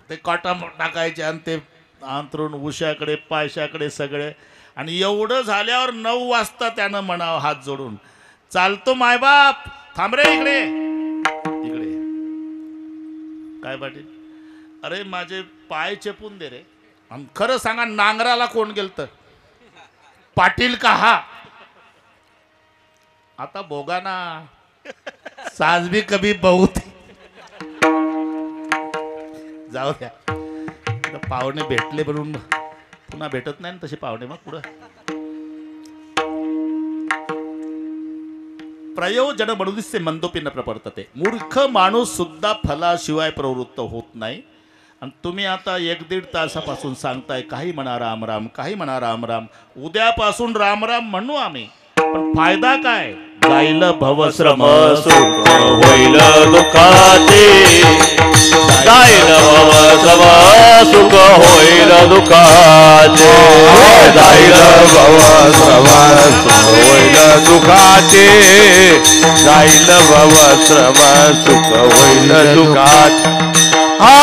ते काटा टाकायचे आणि ते अंथरून उशाकडे पायशाकडे सगळे. आणि एवढं झाल्यावर 9 वाजता त्यानं म्हणावं हात जोडून, चालतो मायबाप, थांब रे इकडे इकडे. काय पाटील? अरे माझे पाय चेपून दे रे. आणि खरं सांगा नांगराला कोण गेलत? पाटील का हा? आता बोगाना साज भी कभी बहुत. जाऊ द्या, पाहुणे भेटले म्हणून पुन्हा भेटत नाही तसे पाहुणे. मग पुढं प्रयोजन म्हणून दिसते मंदोपीन प्रवर्तते. मूर्ख माणूस सुद्धा फलाशिवाय प्रवृत्त होत नाही. आणि तुम्ही आता 1-1.5 तासापासून सांगताय काही म्हणा राम राम, काही म्हणा राम राम. उद्यापासून राम राम म्हणू आम्ही, पण फायदा काय? जाईल भवश्रम सुख होईल दुःखाचे. जाईल भवश्रम सुख होईल दुःखाचे. जाईल भवश्रम सुख होईल दुःखाचे. जाईल भवश्रम सुख होईल दुःखाचे. हा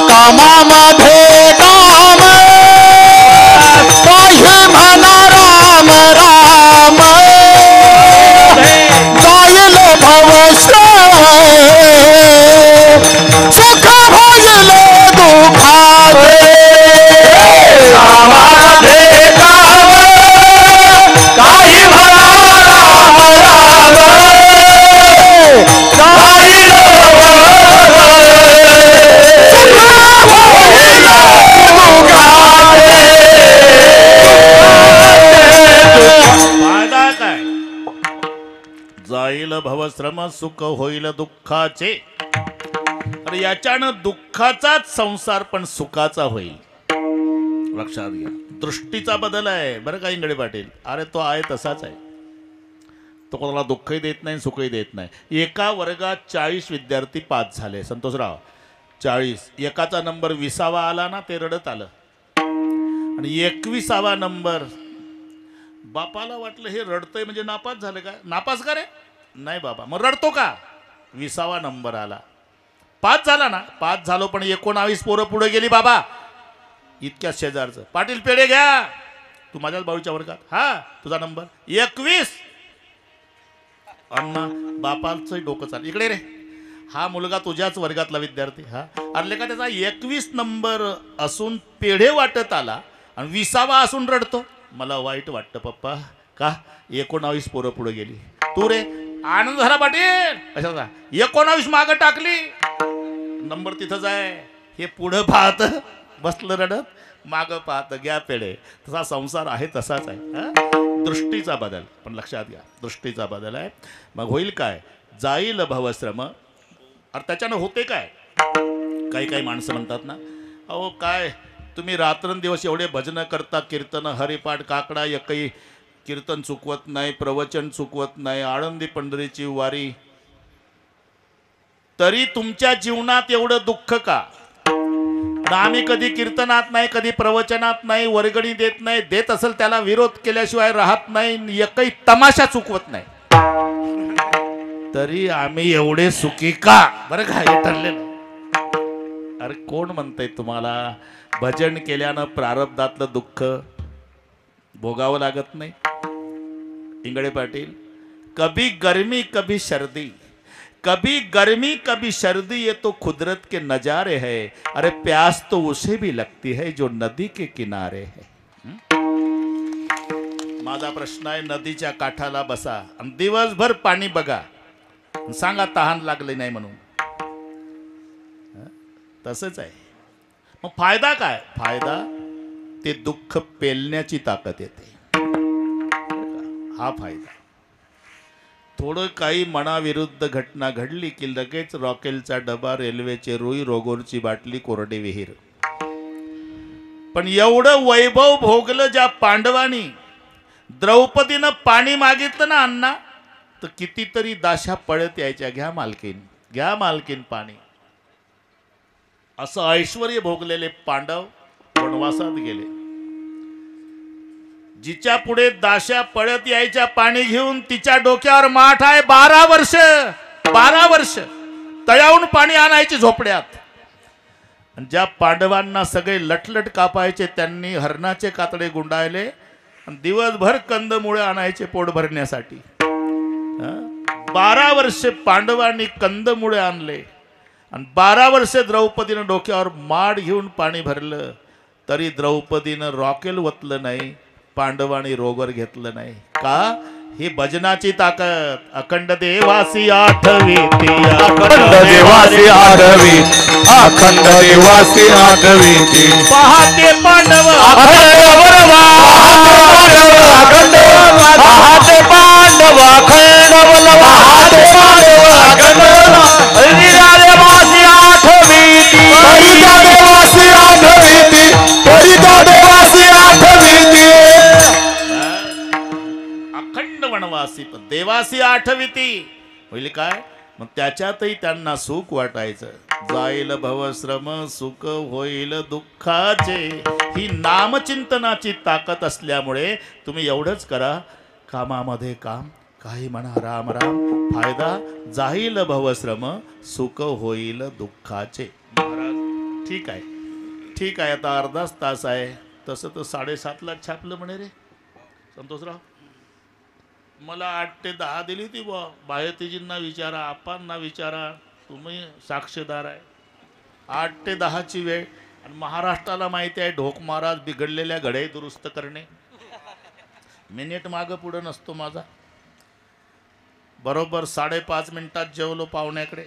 कामामध्ये काम, बाह्य सुख होईल दुःखाचे. अरे याच्यानं दुःखाचाच संसार पण सुखाचा होईल. लक्षात घ्या, दृष्टीचा बदल आहे बरं का इंगळे पाटील. अरे तो आहे तसाच आहे. तो कोणाला दुःखही देत नाही सुखही देत नाही. एका वर्गात 40 विद्यार्थी पास झाले संतोषराव, 40. एकाचा नंबर 20वा आला ना, ते रडत आलं. आणि 21वा नंबर, बापाला वाटलं हे रडतंय म्हणजे नापास झालं का. नापास का रे, नाही बाबा. मग रडतो का. 20वा नंबर आला, पास झाला ना. पास झालो पण 19 पोरं पुढे गेली बाबा. इतक्या शेजारचं, पाटील पेढे घ्या. तू माझ्याच बाळूच्या वर्गात. हा तुझा नंबर 21. अण्णा बापाचं डोकं चाल, इकडे रे. हा मुलगा तुझ्याच वर्गातला विद्यार्थी. हा अरे का त्याचा 21 नंबर असून पेढे वाटत आला आणि 20वा असून रडतो. मला वाईट वाटतं पप्पा. का 19 पोरं पुढे गेली. तू रे आनंद झाला पाटील. कशाचा 19 मागं टाकली, नंबर तिथंच आहे. हे पुढं पाहत बसलं रडत, मागं पाहत घ्या पेढे. तसा संसार आहे तसाच आहे. दृष्टीचा बदल पण लक्षात घ्या, दृष्टीचा बदल आहे. मग होईल काय, जाईल भवश्रम. अरे त्याच्यानं होते काय. काही काही माणसं म्हणतात ना, अहो काय तुम्ही रात्रंदिवस एवढे भजनं करता, कीर्तन हरिपाठ काकडा, एकही कीर्तन चुकवत नाही, प्रवचन चुकवत नाही, आळंदी पंढरीची वारी, तरी तुमच्या जीवनात एवढं दुःख का. आम्ही कधी कीर्तनात नाही, कधी प्रवचनात नाही, वर्गणी देत नाही. देत असेल त्याला विरोध केल्याशिवाय राहत नाही, एकही तमाशा चुकवत नाही, तरी आम्ही एवढे सुखी का. बरं का, हे ठरलेलं. अरे कोण म्हणतंय तुम्हाला भजन केल्यानं प्रारब्धातलं दुःख भोगावं लागत नाही. इंगळे पाटील, कभी गर्मी कभी सर्दी, कभी गर्मी कभी सर्दी, ये तो कुदरत के नजारे है. अरे प्यास तो उसे भी लगती है जो नदी के किनारे है. माझा प्रश्न आहे, नदीच्या काठाला बसा आणि दिवसभर पाणी बघा, सांगा तहान लागली नाही म्हणून. तसंच आहे. मग फायदा काय. फायदा ते दुःख पेलण्याची ताकद येते. हा फायदा. थोडं काही मनाविरुद्ध घटना घडली की लगेच रॉकेलचा डबा, रेल्वेचे रुई, रोगोरची बाटली, कोरडे विहीर. पण एवढं वैभव भोगलं ज्या पांडवांनी, द्रौपदीनं पाणी मागितलं ना अण्णा, तर कितीतरी दाशा पळत यायच्या, घ्या मालकीन, घ्या मालकीन पाणी. असं ऐश्वर्य भोगलेले पांडव वनवासात गेले. जिच्या पुढे दाशा पळत यायच्या पाणी घेऊन, तिच्या डोक्यावर माठ आहे. 12 वर्ष 12 वर्ष तळ्याहून पाणी आणायचे झोपड्यात. आणि ज्या पांडवांना सगळे लटलट कापायचे, त्यांनी हरणाचे कातडे गुंडाळले आणि दिवसभर कंदमुळे आणायचे पोट भरण्यासाठी. 12 वर्ष पांडवांनी कंदमुळे आणले आणि 12 वर्ष द्रौपदीनं डोक्यावर माठ घेऊन पाणी भरलं, तरी द्रौपदीनं रॉकेल वतलं नाही, पांडवांनी रोगर घेतलं नाही. का. ही भजनाची ताकद. अखंड देवासी आठवीती, अखंड देवासी आठवी, अखंड देवासी आठवीती. पहाते पांडव अखंड वनवा, अखंड वनवा, पहाते पांडव अखंड वनवा, पहाते पांडव अखंड वनवा. हरिदा देवासी आठवीती, हरिदा देवासी आठवीती, हरिदा देवासी आठवीती. अखंड वनवासी पण देवासी आठविती. होईल काय. मग त्याच्यातही त्यांना सुख वाटायचं. जाईल भवश्रम सुख होईल दुःखाचे. ही नामचिंतनाची ताकद असल्यामुळे तुम्ही एवढंच करा, कामामध्ये काम, काही म्हणा राम राम. फायदा जाईल भवश्रम सुख होईल दुःखाचे. महाराज ठीक आहे, ठीक आहे. आता अर्धाच तास आहे. तसं तर 7:30ला छापलं म्हणे रे संतोषराव. मला 8 ते 10 दिली ती बा. बाहेतीजींना विचारा, आपांना विचारा, तुम्ही साक्षीदार आहे. 8 ते 10ची वेळ. आणि महाराष्ट्राला माहिती आहे ढोक महाराज बिघडलेल्या घडे दुरुस्त करणे. मिनिट मागं पुढं नसतो माझा. बरोबर 5:30 मिनिटात जेवलो पाहुण्याकडे.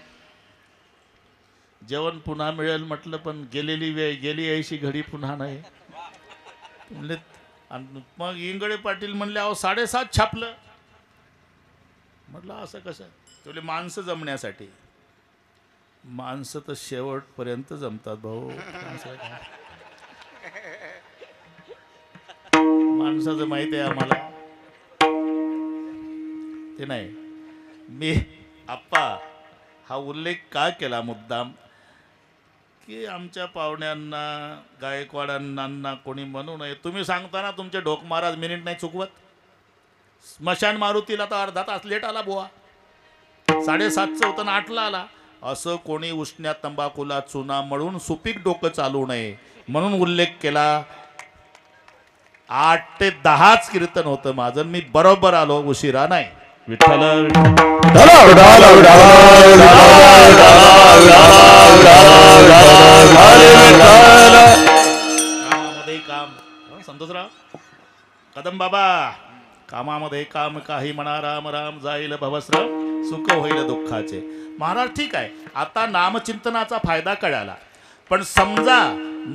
जेवण पुन्हा मिळेल म्हटलं, पण गेलेली वेळ गेली, यायची घडी पुन्हा नाही म्हणले. आणि मग इंगळे पाटील म्हणले, अहो 7:30 छापलं. म्हटलं असं कसं. तुले माणसं जमण्यासाठी. माणसं तर शेवटपर्यंत जमतात भाऊ. माणसाचं माहिती आहे आम्हाला ते नाही. मी आप्पा हा उल्लेख का केला मुद्दाम की आमच्या पाहुण्यांना गायकवाडांना कोणी म्हणू नये. तुम्ही सांगताना तुमचे ढोक महाराज मिनिट नाही चुकवत. स्मशान मारुतीला तर अर्धा तास लेट आला बुवा. 7:30चं होतं ना 8ला आला. असं कोणी उष्ण्यात तंबाखूला चुना मळून सुपीक डोकं चालू नये म्हणून उल्लेख केला. 8 ते 10च कीर्तन होतं माझं. मी बरोबर आलो उशिरा नाही. विठ्ठल कामामध्ये काम. संतोषराव कदम बाबा कामामध्ये काम काही म्हणा राम राम जाईल भवस्राम सुख होईल दुःखाचे. महाराज ठीक आहे आता नामचिंतनाचा फायदा कळाला. पण समजा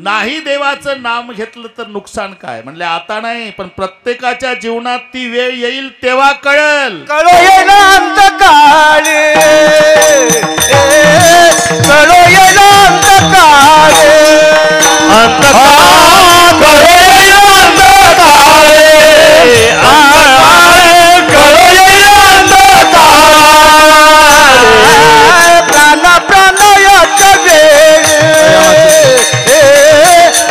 नाही देवाचं नाम घेतलं तर नुकसान काय. म्हणले आता नाही पण प्रत्येकाच्या जीवनात ती वेळ येईल तेव्हा कळेल. कळो येईल अंतकाळे कळो येईल अंतकाळे कळो येईल अंतकाळे कळो येईल अंतकाळे प्राण प्राणयाचा वेळ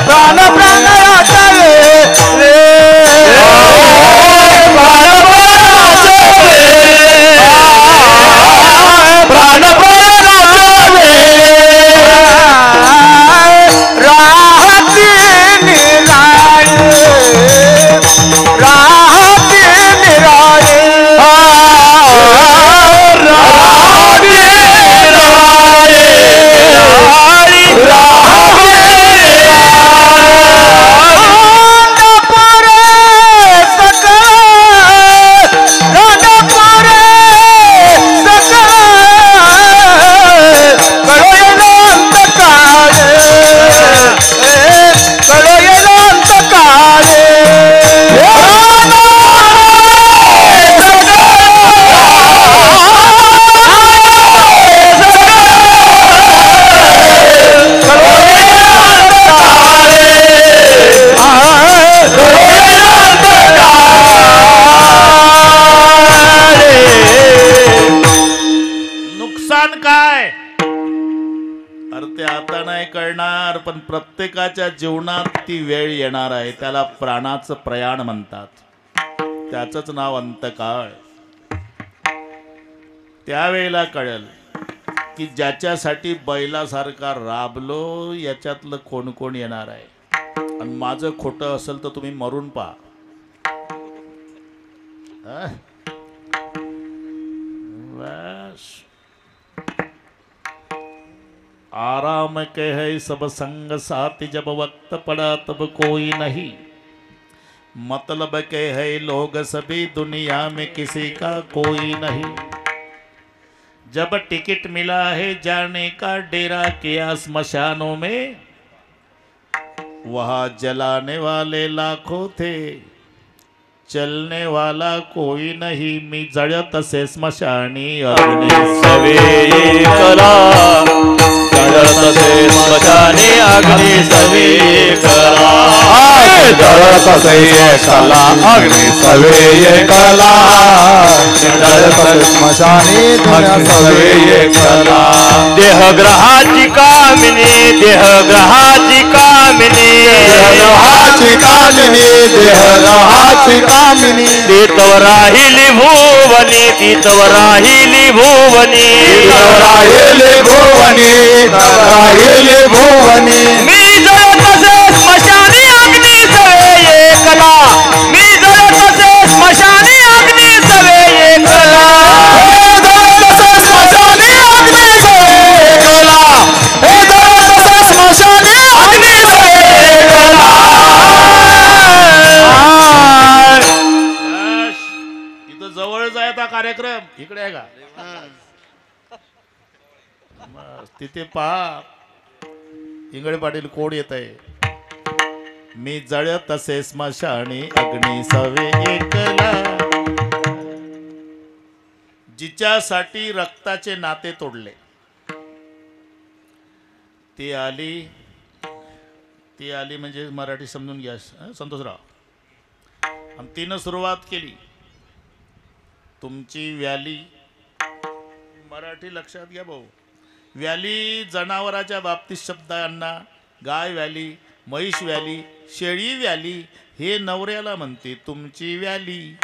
प्राण प्राणयाचा वेळ प्राण राहती निराळे राहती निराळे राहती पण प्रत्येकाच्या जीवनात ती वेळ येणार आहे. त्याला प्राणाचं प्रयाण म्हणतात. त्याचंच नाव अंतकाळ. त्यावेळेला कळेल की ज्याच्यासाठी बैलासारखा राबलो याच्यातलं कोण कोण येणार आहे. आणि माझं खोटं असेल तर तुम्ही मरून पहा. बस आराम के है सब संग साथी जब वक्त पड़ा तब कोई नहीं. मतलब के है लोग सभी दुनिया में किसी का कोई नहीं. जब टिकट मिला है जाने का डेरा किया स्मशानों में वहाँ जलाने वाले लाखों थे चलने वाला कोई नहीं. मी जळत असे स्मशानी अग्नी सवे कला जळत असे स्मशानी अग्नी सवे कला जळत असे कला अग्नी सवे कला जळत असे स्मशानी अग्नी सवे कला. देहग्रहाची कामिनी देहग्रहाची कामिनी देहग्रहाची कामिनी देहग्रहाची कामिनी तीतव राहिली भुवनी तीतव राहिली भुवनी तीतव राहिली भुवनी तीतव राहिली भुवनी. मी जळत असे स्मशानी अग्नी सवे एकला मी जळत असे स्मशानी अग्नी सवे एकला जळत असे स्मशानी अग्नी सवे एकला हे जळत असे स्मशानी अग्नी सवे एकला. जवळच आहे आता कार्यक्रम. इकडे आहे का तिथे पहा इंगळे पाटील कोण येत आहे. मी जळत असे स्मशानी अग्नी सवे एकला जिच्यासाठी रक्ताचे नाते तोडले, ती आली म्हणजे मराठी समजून घ्या संतोषराव. आणि तिनं सुरुवात केली. तुमची व्याली, मराठी लक्षात घ्या भाऊ. व्याली जनावराच्या बाबतीत शब्द अण्णा. गाय व्याली, म्हैस व्याली, शेळी व्याली, हे नवऱ्याला म्हणते तुमची व्याली.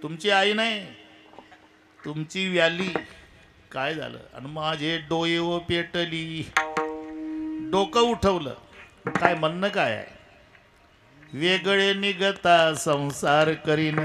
तुमची आई नाही, तुमची व्याली. काय झालं? आणि माझे डोळे व पेटली, डोकं उठवलं. काय म्हणणं काय आहे? वेगळे निघता संसार करीन,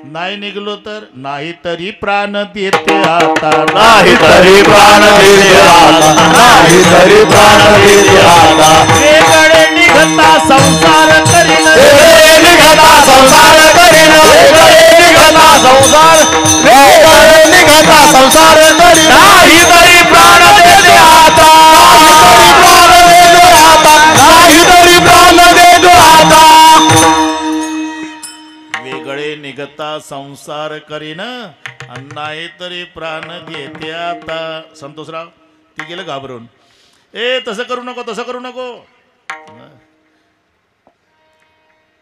नाही निघलो तर नाही तरी प्राण देते आता, नाही तरी प्राण देते आता, नाही तरी प्राण देते आता. वेगळे निघता संसार करीन, वेगळे निघता संसार करीन, वेगळे निघता संसार, वेगळे निघता संसार करीन, नाही तरी प्राण देते आता, नाही तरी प्राण देते आता, नाही तरी प्राण देते आता. वेगळे निघता संसार करीन, नाही तरी प्राण घेते आता. संतोषराव ती गेलं घाबरून. तसं करू नको, तसं करू नको.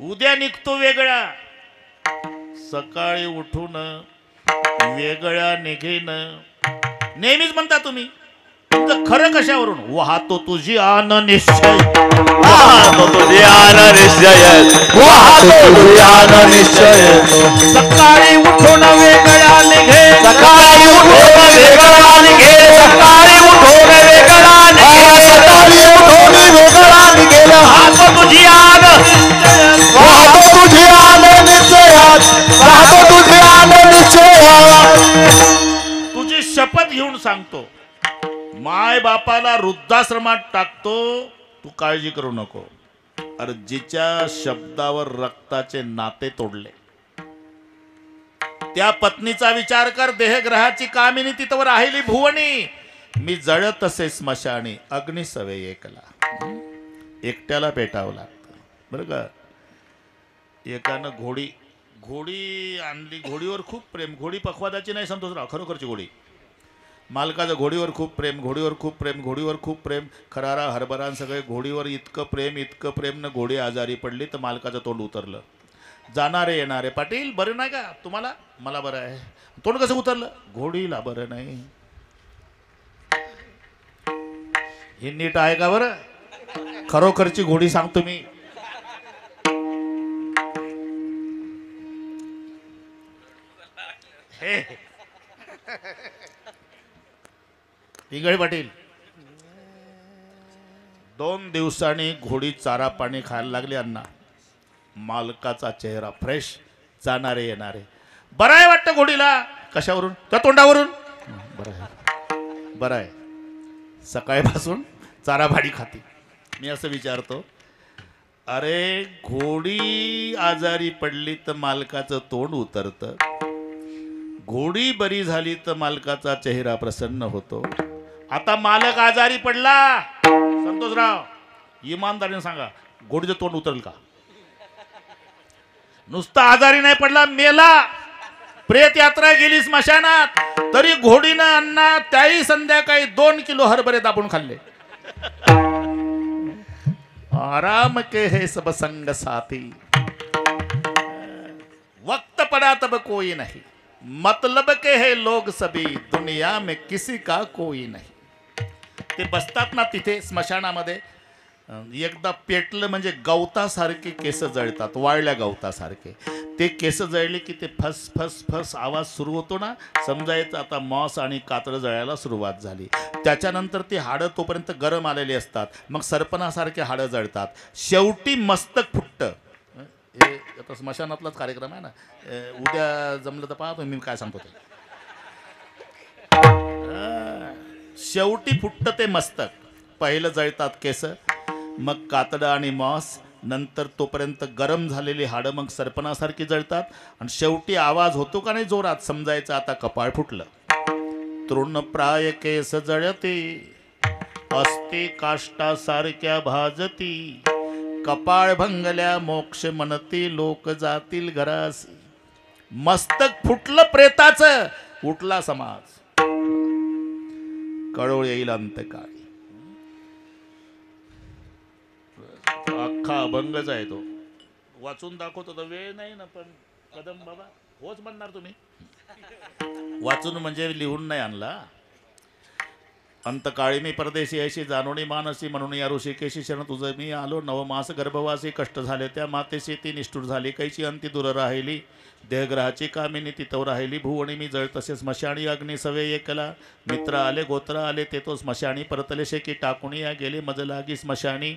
उद्या निघतो वेगळा, सकाळी उठून वेगळ्या निघेन. नेहमीच म्हणता तुम्ही, तुमचं खरं कशावरून? वाहतो तुझी आन निश्चय, वाहतो तुझी आन निश्चय, वाहतो तुझी आन निश्चय. सकाळी उठून वेगळा निघे, सकाळी उठून वेगळा निघे, सकाळी उठून वेगळा निघे, सकाळी उठून वेगळा निघेल. वाहतो तुझी आन, वाहतो तुझी आन निश्चयात, वाहतो तुझी आन निश्चयात. तुझी शपथ घेऊन सांगतो, माय बापाला वृद्धाश्रमात टाकतो, तू काळजी करू नको. अरे जिच्या शब्दावर रक्ताचे नाते तोडले, त्या पत्नीचा विचार कर. देहग्रहाची कामिनी तिथवर राहिली भुवनी, मी जळत असे स्मशानी, अग्निसवे एकला. एकट्याला पेटावं लागतं बरं का. एकानं घोडी आणली, घोडीवर खूप प्रेम. घोडी पखवादाची नाही संतोषराव, खरोखरची घोडी. मालकाचं घोडीवर खूप प्रेम, घोडीवर खूप प्रेम, घोडीवर खूप प्रेम. खरारा हरभरा सगळे घोडीवर इतकं प्रेम न घोडी आजारी पडली तर मालकाचं तोंड उतरलं. जाणारे येणारे, पाटील बरं नाही का तुम्हाला? मला बरं आहे. तोंड कसं उतरलं? घोडीला बरं नाही. हे नीट आहे का बरं? खरोखरची घोडी सांगतो मी. हे पिंगळे पाटील, 2 दिवसांनी घोडी चारा पाणी खायला लागली अण्णा. मालकाचा चेहरा फ्रेश, जाणारे येणारे. बरं आहे वाटतं घोडीला. कशावरून? त्या तोंडावरून. बरं आहे. सकाळपासून चारा भाडी खाती. मी असं विचारतो, अरे घोडी आजारी पडली तर मालकाचं तोंड उतरतं, घोडी बरी झाली तर मालकाचा चेहरा प्रसन्न होतो. आता मालक आजारी पडला, संतोषराव इमानदारीने सांगा, घोडीचं तोंड उतरेल का? नुसता आजारी नाही पडला, मेला, प्रेत यात्रा गेली स्मशानात, तरी घोडीनं अण्णा त्याही संध्याकाळी 2 किलो हरभरे दाबून खाल्ले. आराम के है सब संग साथी, वक्त पड़ा तब कोई नहीं, मतलब के है लोग सभी, दुनिया में किसी का कोई नहीं. ते बसतात ना तिथे स्मशानामध्ये, एकदा पेटलं म्हणजे गवतासारखे केस जळतात, वाळल्या गवतासारखे. ते केस जळले की ते फस फस फस आवाज सुरू होतो ना, समजायचं आता मॉस आणि कातळं जळायला सुरुवात झाली. त्याच्यानंतर ती हाडं तोपर्यंत गरम आलेली असतात, मग सरपणासारखे हाडं जळतात. शेवटी मस्तक फुटतं. हे आता स्मशानातलाच कार्यक्रम आहे ना, उद्या जमलं तर पाहतो मी काय सांगतो ते. शेवटी फुटतं ते मस्तक. पहिलं जळतात केस, मग कातडं आणि मॉस, नंतर तोपर्यंत गरम झालेली हाडं मग सरपणासारखी जळतात, आणि शेवटी आवाज होतो का नाही जोरात, समजायचं आता कपाळ फुटलं. तृणप्राय केस जळते, अस्ते काष्टासारख्या भाजती, कपाळ भंगल्या मोक्ष म्हणती, लोक जातील घरासी. मस्तक फुटलं प्रेताचं, उठला समाज. कळोळ येईल अंतकाळी. अख्खा अभंगच आहे तो. वाचून दाखवतो तर वेळ नाही ना, पण कदम बाबा होच म्हणणार तुम्ही. वाचून म्हणजे लिहून नाही आणला. अंतकाळी मी परदेशी ऐशी जानोनी मानसी म्हणून या ऋषिकेशी शरण तुझं मी आलो. नवमास गर्भवासी कष्ट झाले त्या मातेशी ती निष्ठूर झाली. कैची अंती दूर राहिली देहग्रहाची कामिनी तिथवर राहिली. भुवणी मी जळ तसे स्मशानी अग्नी सवे एकला. मित्र आले गोत्र आले ते तो स्मशानी. परतले शेकी टाकून या गेले मज लागी स्मशानी.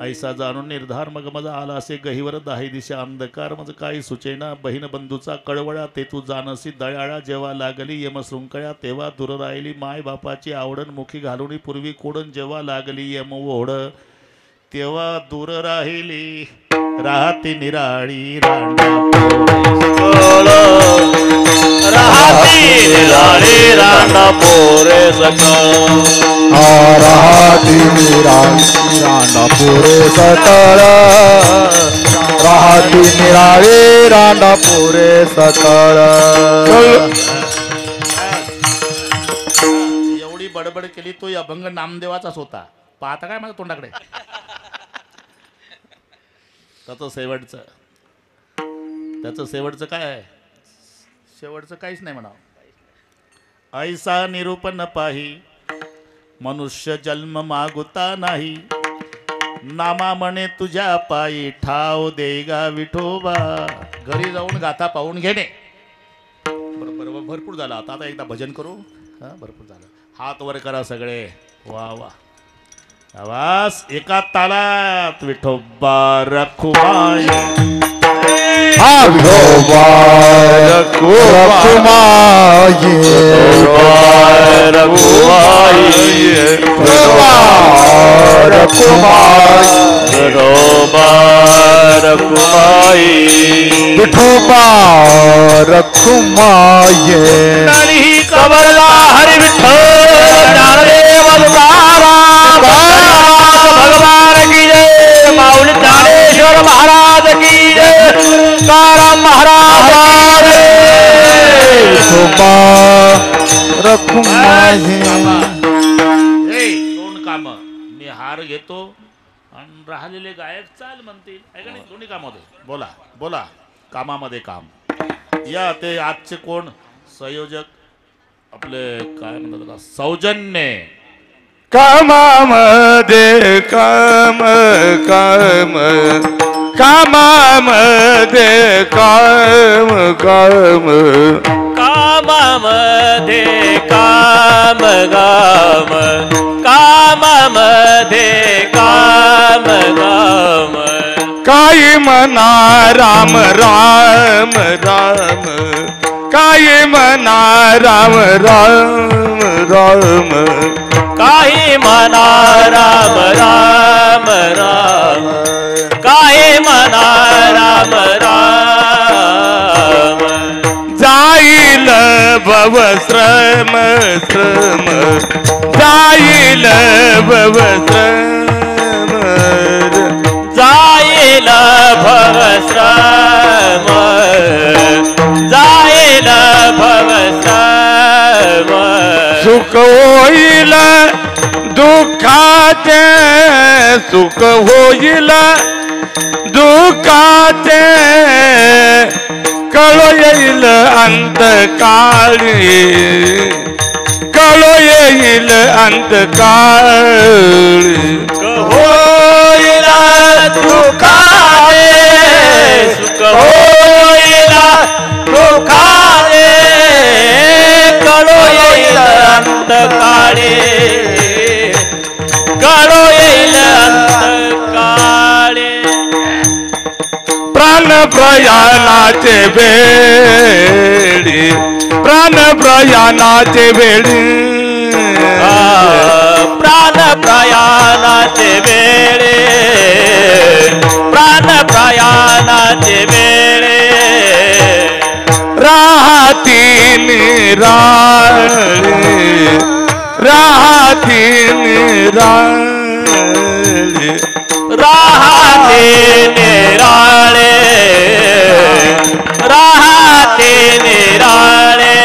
ऐसा जाणून निर्धार मग मजा आला असे गहीवर दाही दिशा अंधकार. मज काही सुचेना बहीण बंधूचा कळवळा. ते तू जानसी दयाळा. जेव्हा लागली यमशृंखळा तेव्हा दूर राहिली माय बापाची आवडण. मुखी घालून पूर्वी कोडण जेव्हा लागली यम ओढ. तेव्हा दूर राहिली राहती निराळी रांडा राहती निराळी रांडा पोरे सकळ. राहती निराळी रांडा पोरे सकळ. राहती निराळी रांडा पोरे सकळ. एवढी बडबड केली तो अभंग नामदेवाचाच होता. पाहता काय माझ्या तोंडाकडे. त्याचं शेवटचं काय आहे. शेवटचं काहीच नाही म्हणावं. ऐसा निरूपण पाही मनुष्य जन्म मागुता नाही. नामा म्हणे तुझ्या पायी ठाव देगा विठोबा. घरी जाऊन गाथा पाहून घेणे. बरोबर भरपूर झालं. आता एकदा भजन करू. हा भरपूर झालं. हात वर करा सगळे. वा वा आवाज एका तालात. विठोबा रखुमाई विठोबा रखुमाई. रखुमाई विठोबा रखुमाई. विठोबा रखुमाई. कबरला हरि विठ्ठल ज्ञानदेव तुकाराम भगवान की जय. माऊली ज्ञानेश्वर महाराज की जय. तुकाराम महाराज. विठोबा रखुमाई. दोन काम मी हार घेतो आणि राहिलेले गायक चाल म्हणतील. ऐका नाही दोन्ही कामामध्ये बोला बोला. कामामध्ये काम. या ते आजचे कोण संयोजक आपले काय म्हणतात सौजन्य. कामामध्ये काम काम. कामामध्ये काम काम. कामामध्ये काम काम. कामामध्ये काम काम. काही म्हणा राम राम राम. काही म्हणा राम राम राम. काही म्हणा राम राम राम. काही म्हणा राम राम. जाईल भव श्रम श्रम. जाईल भव श्रम. जाईल भव श्रम. जाईल भव श्रम. सुख होईल दुःखाचे. सुख होईल दुःखाचे. कळो येईल अंतकाळी. कळो येईल अंतकाळी. होईल दुःखाचे. सुख होईल दुःखाचे. कळो येईल अंतकाळी. कळो येईल अंतकाळी. प्राण प्रयाणाचे वेळी. प्राण प्रयाणाचे वेळी. प्राण प्रयाणाचे वेळे. प्राण प्रयाणाचे वेळे. राहती निराळी. राहती निराळी. राहती निराळे. राहते निराळे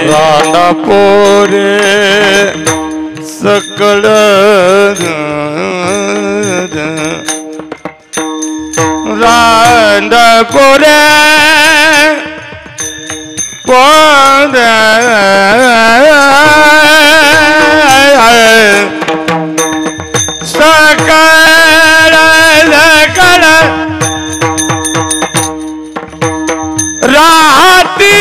रांडापोरे सकळ रांडापोरे पोर सकळ सकळ राहती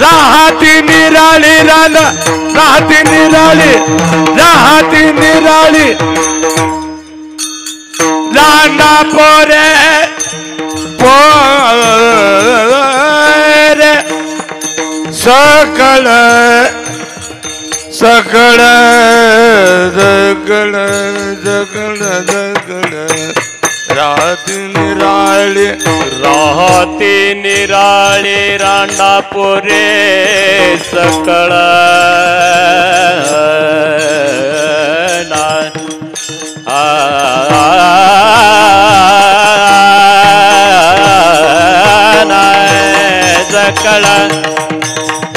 राहती निराळी रान राहती निराळी राहती निराळी रांडा पोरे पोरे सकळ सकळ जगळ जगळ जगळ राहती निराळे राहती निराळे रांडापोरे सकळ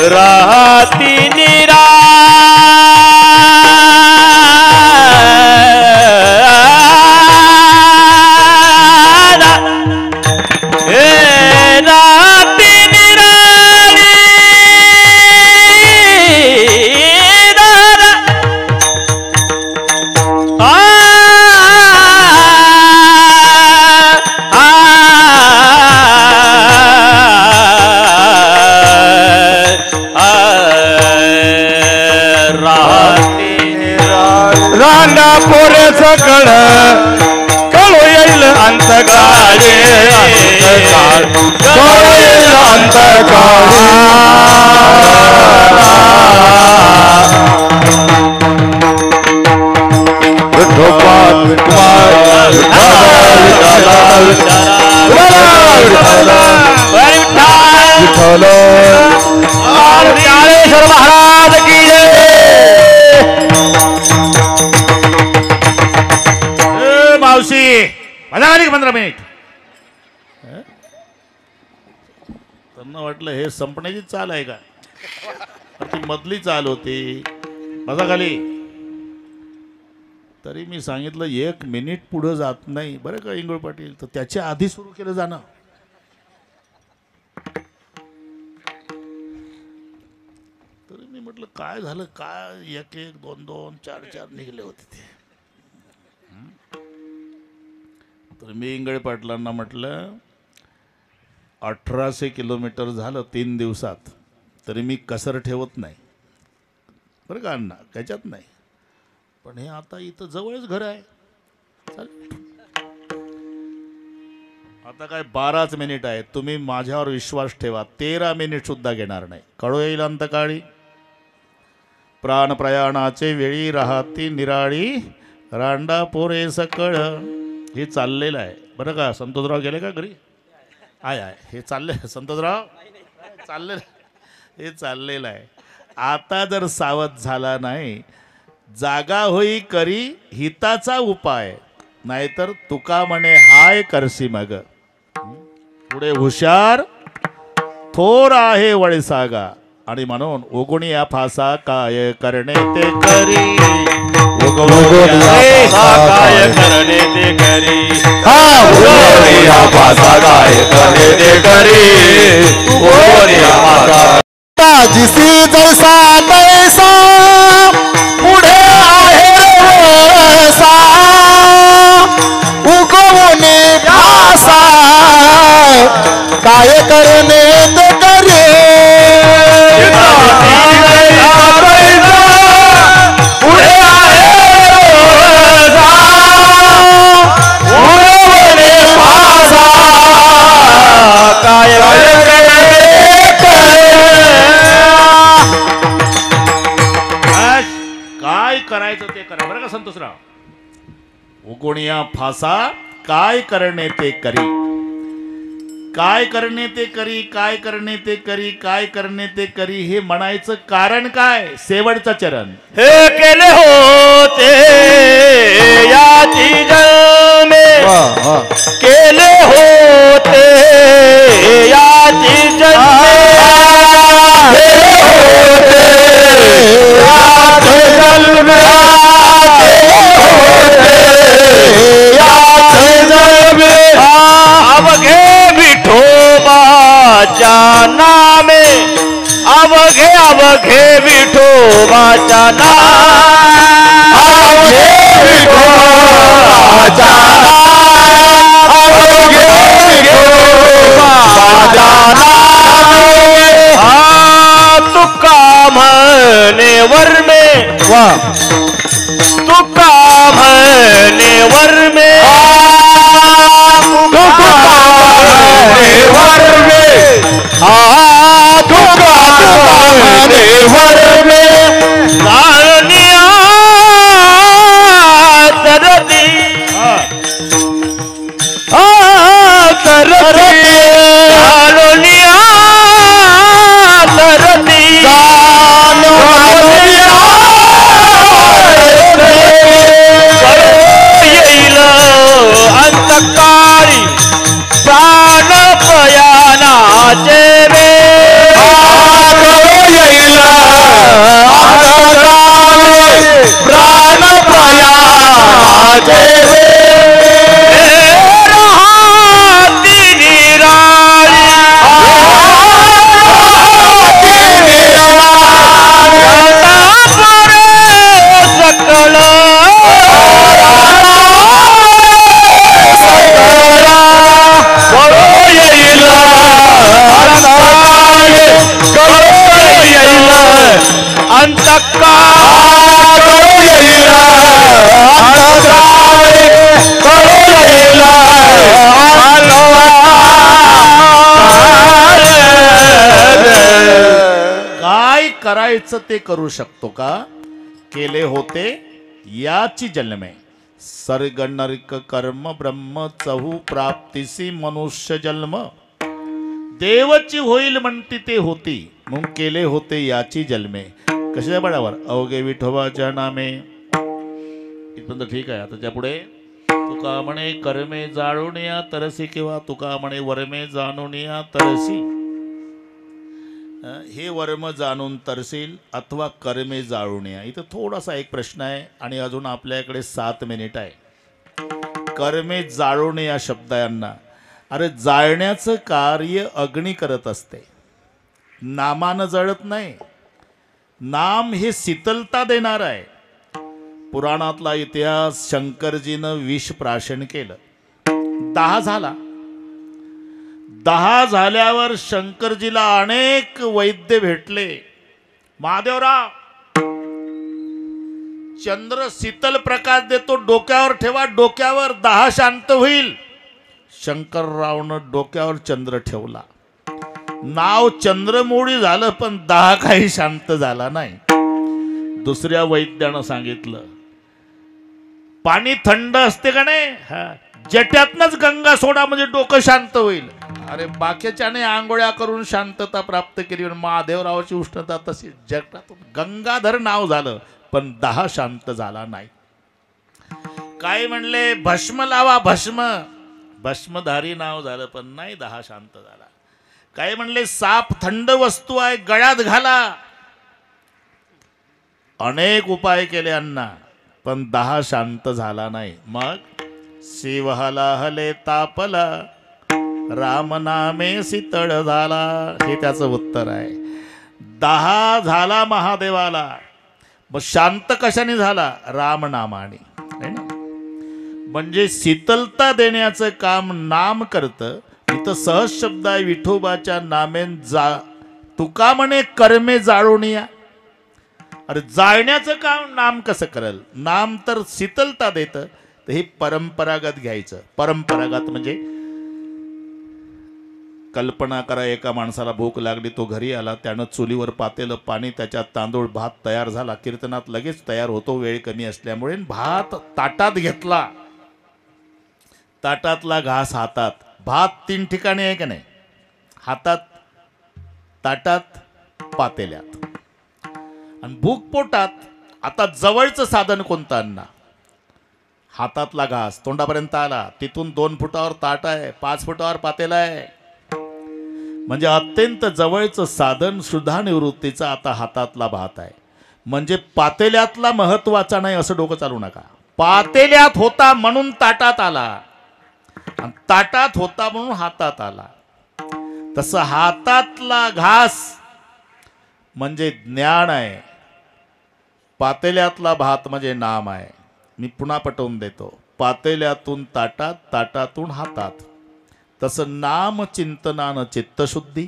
सकळ राहती निरा रांडापोरे सकळ कळू येईल अंतकाळे अंतकाळ कळू येईल अंतकाळे ज्ञानेश्वर महाराज की जय. मावशी माझा आली 15 मिनिट. त्यांना वाटलं हे संपण्याची चाल आहे का, ती मधली चाल होती. माझा खाली तरी मी सांगितलं 1 मिनिट पुढे जात नाही बरं का इंगोळ पाटील, तर त्याच्या आधी सुरू केलं जाणं. तरी मी म्हटलं काय झालं, काय 1 1 2 2 4 4 निघले होते ते. तर मी इंगळे पाटलांना म्हटलं 1800 किलोमीटर झालं 3 दिवसात, तरी मी कसर ठेवत नाही बरं का अण्णा, त्याच्यात नाही. पण हे आता इथं जवळच घर आहे. आता काय 12च मिनिट आहे, तुम्ही माझ्यावर विश्वास ठेवा, 13 मिनिट सुद्धा घेणार नाही. कळू येईल अंतकाळी प्राण प्रयाणाचे वेळी राहती निराळी रांडापोरे सकळ. हे चाललेलं आहे बरं का. संतोषराव गेले का घरी? आहे हे चालले संतोषराव चाललेलं, हे चाललेलं आहे. आता जर सावध झाला नाही, जागा होई करी हिताचा उपाय, नाहीतर तुका म्हणे हाय करसी मग. पुढे हुशार थोर आहे वळसागा, आणि म्हणून उगुणिया फासा काय करणे ते करी. काय करणे ते करी. जिसी जैसा तैसा पुढे आहे वळसा, उगवणे फासा काय करणे ते करी. पुढे आहे वळसा, उगवणे फासा काय काय करायचं ते करा बरं का संतोषराव. उगुणिया फासा काय करणे ते करी. काय करणे ते करी, काय करणे ते करी, काय करणे ते करी, हे म्हणायचं कारण काय? शेवटचं चरण. हे केले होते याची जन्मे, केले होते याची जन्मे, अवघे विठोबाच्या नामे, अवघे अवघे विठोबाच्या नामे, तुका म्हणे वर में, तुका म्हणे वर में, अंतकाळी प्राण पयानाचे रे, प्राण पयानाचे रे, राहती निराळी, सकळ काय करायचं ते करू शकतो का? केले होते याची जन्मे, सर्ग नरक कर्म ब्रह्म चहू प्राप्तीसी मनुष्य जन्म. देवची होईल म्हणती ते होती, म्हणून केले होते याची जन्मे. कशाच्या बळावर? अवघे विठोबाच्या नामे. इथपर्यंत ठीक आहे. आता त्यापुढे तुका म्हणे कर्मे जाळून या तरसी, किंवा तुका म्हणे वर्मे जाणून या तरसी. हे वर्म जाणून तरसील अथवा कर्मे जाळून या. इथं थोडासा एक प्रश्न आहे आणि अजून आपल्याकडे 7 मिनिट आहे. कर्मे जाळून या शब्दांना, अरे जाळण्याचं कार्य अग्नी करत असते, नामानं जळत नाही. नाम हे शीतलता देणार आहे. पुराणातला इतिहास, शंकरजीनं विष प्राशन केलं, 10 झाला. 10 झाल्यावर शंकरजीला अनेक वैद्य भेटले. महादेवराव, चंद्र शीतल प्रकाश देतो, डोक्यावर ठेवा, डोक्यावर 10 शांत होईल. शंकररावनं डोक्यावर चंद्र ठेवला, नाव चंद्रमोळी झालं, पण 10 काही शांत झाला नाही. दुसऱ्या वैद्यानं सांगितलं, पाणी थंड असते का नाही, जट्यातनच गंगा सोडा म्हणजे डोकं शांत होईल. अरे बाकीच्याने आंघोळ्या करून शांतता प्राप्त केली, महादेवरावाची उष्णता तशी जटातून गंगाधर नाव झालं, पण 10 शांत झाला नाही. काय म्हणले, भस्म लावा, भस्म, भस्मधारी नाव झालं, पण नाही 10 शांत झाला. काय म्हणले, साप थंड वस्तू आहे, गळ्यात घाला. अनेक उपाय केले अण्णा, पण 10 शांत झाला नाही. मग शिवहाला हले तापला, राम नामे शीतळ झाला. हे त्याचं उत्तर आहे. 10 झाला महादेवाला, मग शांत कशाने झाला? राम नामाने. म्हणजे शीतलता देण्याचं काम नाम करतं. इथं सहज शब्द आहे, विठोबाच्या नामेन तुका म्हणे कर्मे जाळून या. अरे जाळण्याचं काम नाम कसं करेल? नाम तर शीतलता देतं. तर हे परंपरागत घ्यायचं. परंपरागत म्हणजे कल्पना करा, एका माणसाला भूक लागली, तो घरी आला, त्यानं चुलीवर पातेलं पाणी, त्याच्यात तांदूळ, भात तयार झाला. कीर्तनात लगेच तयार होतो, वेळ कमी असल्यामुळे. भात ताटात घेतला, ताटातला घास हातात, भात 3 ठिकाणी आहे का नाही? हातात, ताटात, पातेल्यात. आणि भूक पोटात. आता जवळचं साधन कोणतं अण्णा? हातातला घास तोंडापर्यंत आला, तिथून 2 फुटावर ताट आहे, 5 फुटावर पातेला आहे. म्हणजे अत्यंत जवळचं साधन सुद्धा निवृत्तीचा आता हातातला भात आहे. म्हणजे पातेल्यातला महत्वाचा नाही असं डोकं चालू नका. पातेल्यात होता म्हणून ताटात आला, आणि ताटात होता म्हणून हातात आला. तसं हातातला घास म्हणजे ज्ञान आहे, पातेल्यातला भात म्हणजे नाम आहे. मी पुन्हा पटवून देतो. पातेल्यातून ताटात, ताटातून हातात. तसं नाम चिंतनानं चित्तशुद्धी,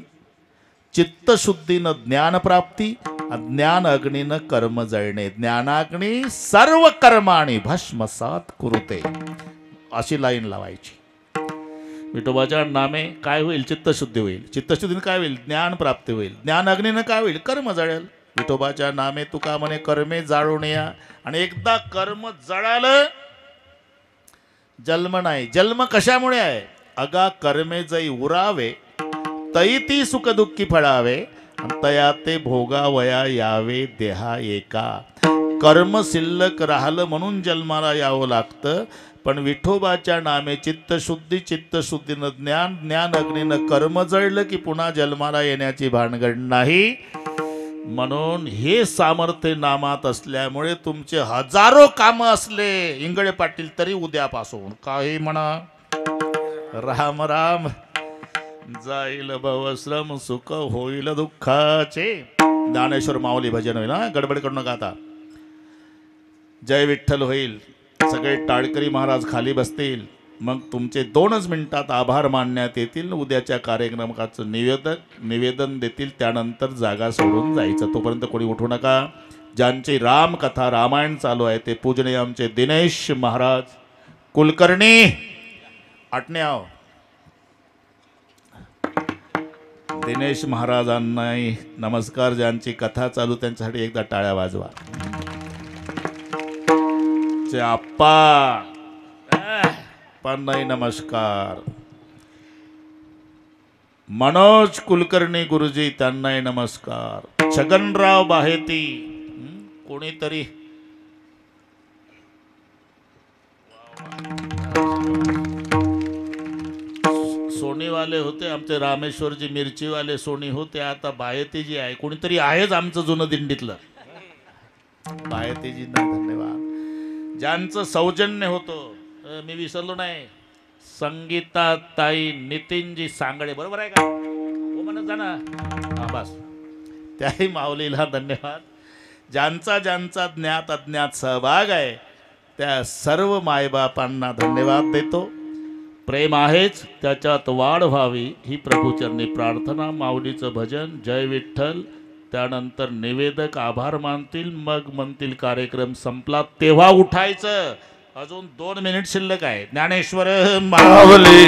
चित्तशुद्धीनं ज्ञानप्राप्ती, ज्ञान अग्नीनं कर्म जळणे. ज्ञानाग्नी सर्व कर्माणी भस्मसात कुरुते. अशी लाईन लावायची. विठोबाच्या नामे काय होईल? चित्तशुद्धी होईल. चित्तशुद्धीनं काय होईल? ज्ञान प्राप्ती होईल. ज्ञान अग्नीनं काय होईल? कर्म जळेल. विठोबाच्या नामे तुका म्हणे कर्मे जाळून या. आणि एकदा कर्म जळालं, जन्म नाही. जन्म कशामुळे आहे? अगा कर्मे जई उरावे, तई ती सुख दुःखी फळावे, तया ते भोगावया यावे देहा एका. कर्म शिल्लक राहिलं म्हणून जन्माला यावं लागतं. पण विठोबाच्या नामे चित्तशुद्धी, चित्तशुद्धीनं ज्ञान, ज्ञान अग्नीनं कर्म जळलं की पुन्हा जन्माला येण्याची भानगड नाही. म्हणून हे सामर्थ्य नामात असल्यामुळे तुमचे हजारो कामं असले इंगळे पाटील तरी उद्यापासून काही म्हणा, राम राम जाईल भवश्रम सुख होईल दुःखाचे. ज्ञानेश्वर माऊली भजन होईल हा, गडबड करू नका. आता जय विठ्ठल होईल. सगळे टाळकरी महाराज खाली बसतील. मग तुमचे 2च मिनिटात आभार मानण्यात येतील. उद्याच्या कार्यक्रमाचं निवेदन देतील. त्यानंतर जागा सोडून जायचं. तोपर्यंत कोणी उठू नका. ज्यांची रामकथा रामायण चालू आहे ते पूजनीय आमचे दिनेश महाराज कुलकर्णी आटण्याव. दिनेश महाराजांना नमस्कार. ज्यांची कथा चालू त्यांच्यासाठी एकदा टाळ्या वाजवा. आप्पा पण नाही नमस्कार. मनोज कुलकर्णी गुरुजी त्यांनाही नमस्कार. छगनराव बाहेती कोणीतरी सोनीवाले होते आमचे, रामेश्वरजी मिरचीवाले सोनी होते. आता बाहेतीजी आहे. कोणीतरी आहेच आमचं जुनं दिंडीतलं. बाहेतीजींना धन्यवाद. ज्यांचं सौजन्य होतं, मी विसरलो नाही, संगीता ताई नितीनजी सांगडे, बरोबर आहे का? हो म्हणत जा ना. हा बस, त्याही माऊलीला धन्यवाद. ज्यांचा ज्यांचा ज्ञात अज्ञात सहभाग आहे त्या सर्व मायबापांना धन्यवाद देतो. प्रेम आहेच, त्याच्यात वाढ व्हावी ही प्रभूचरणी प्रार्थना. माऊलीचं भजन जय विठ्ठल. त्यानंतर निवेदक आभार मानतील. मग म्हणतील कार्यक्रम संपला. तेव्हा उठायचं. अजून 2 मिनिट शिल्लक आहे. ज्ञानेश्वर माऊली.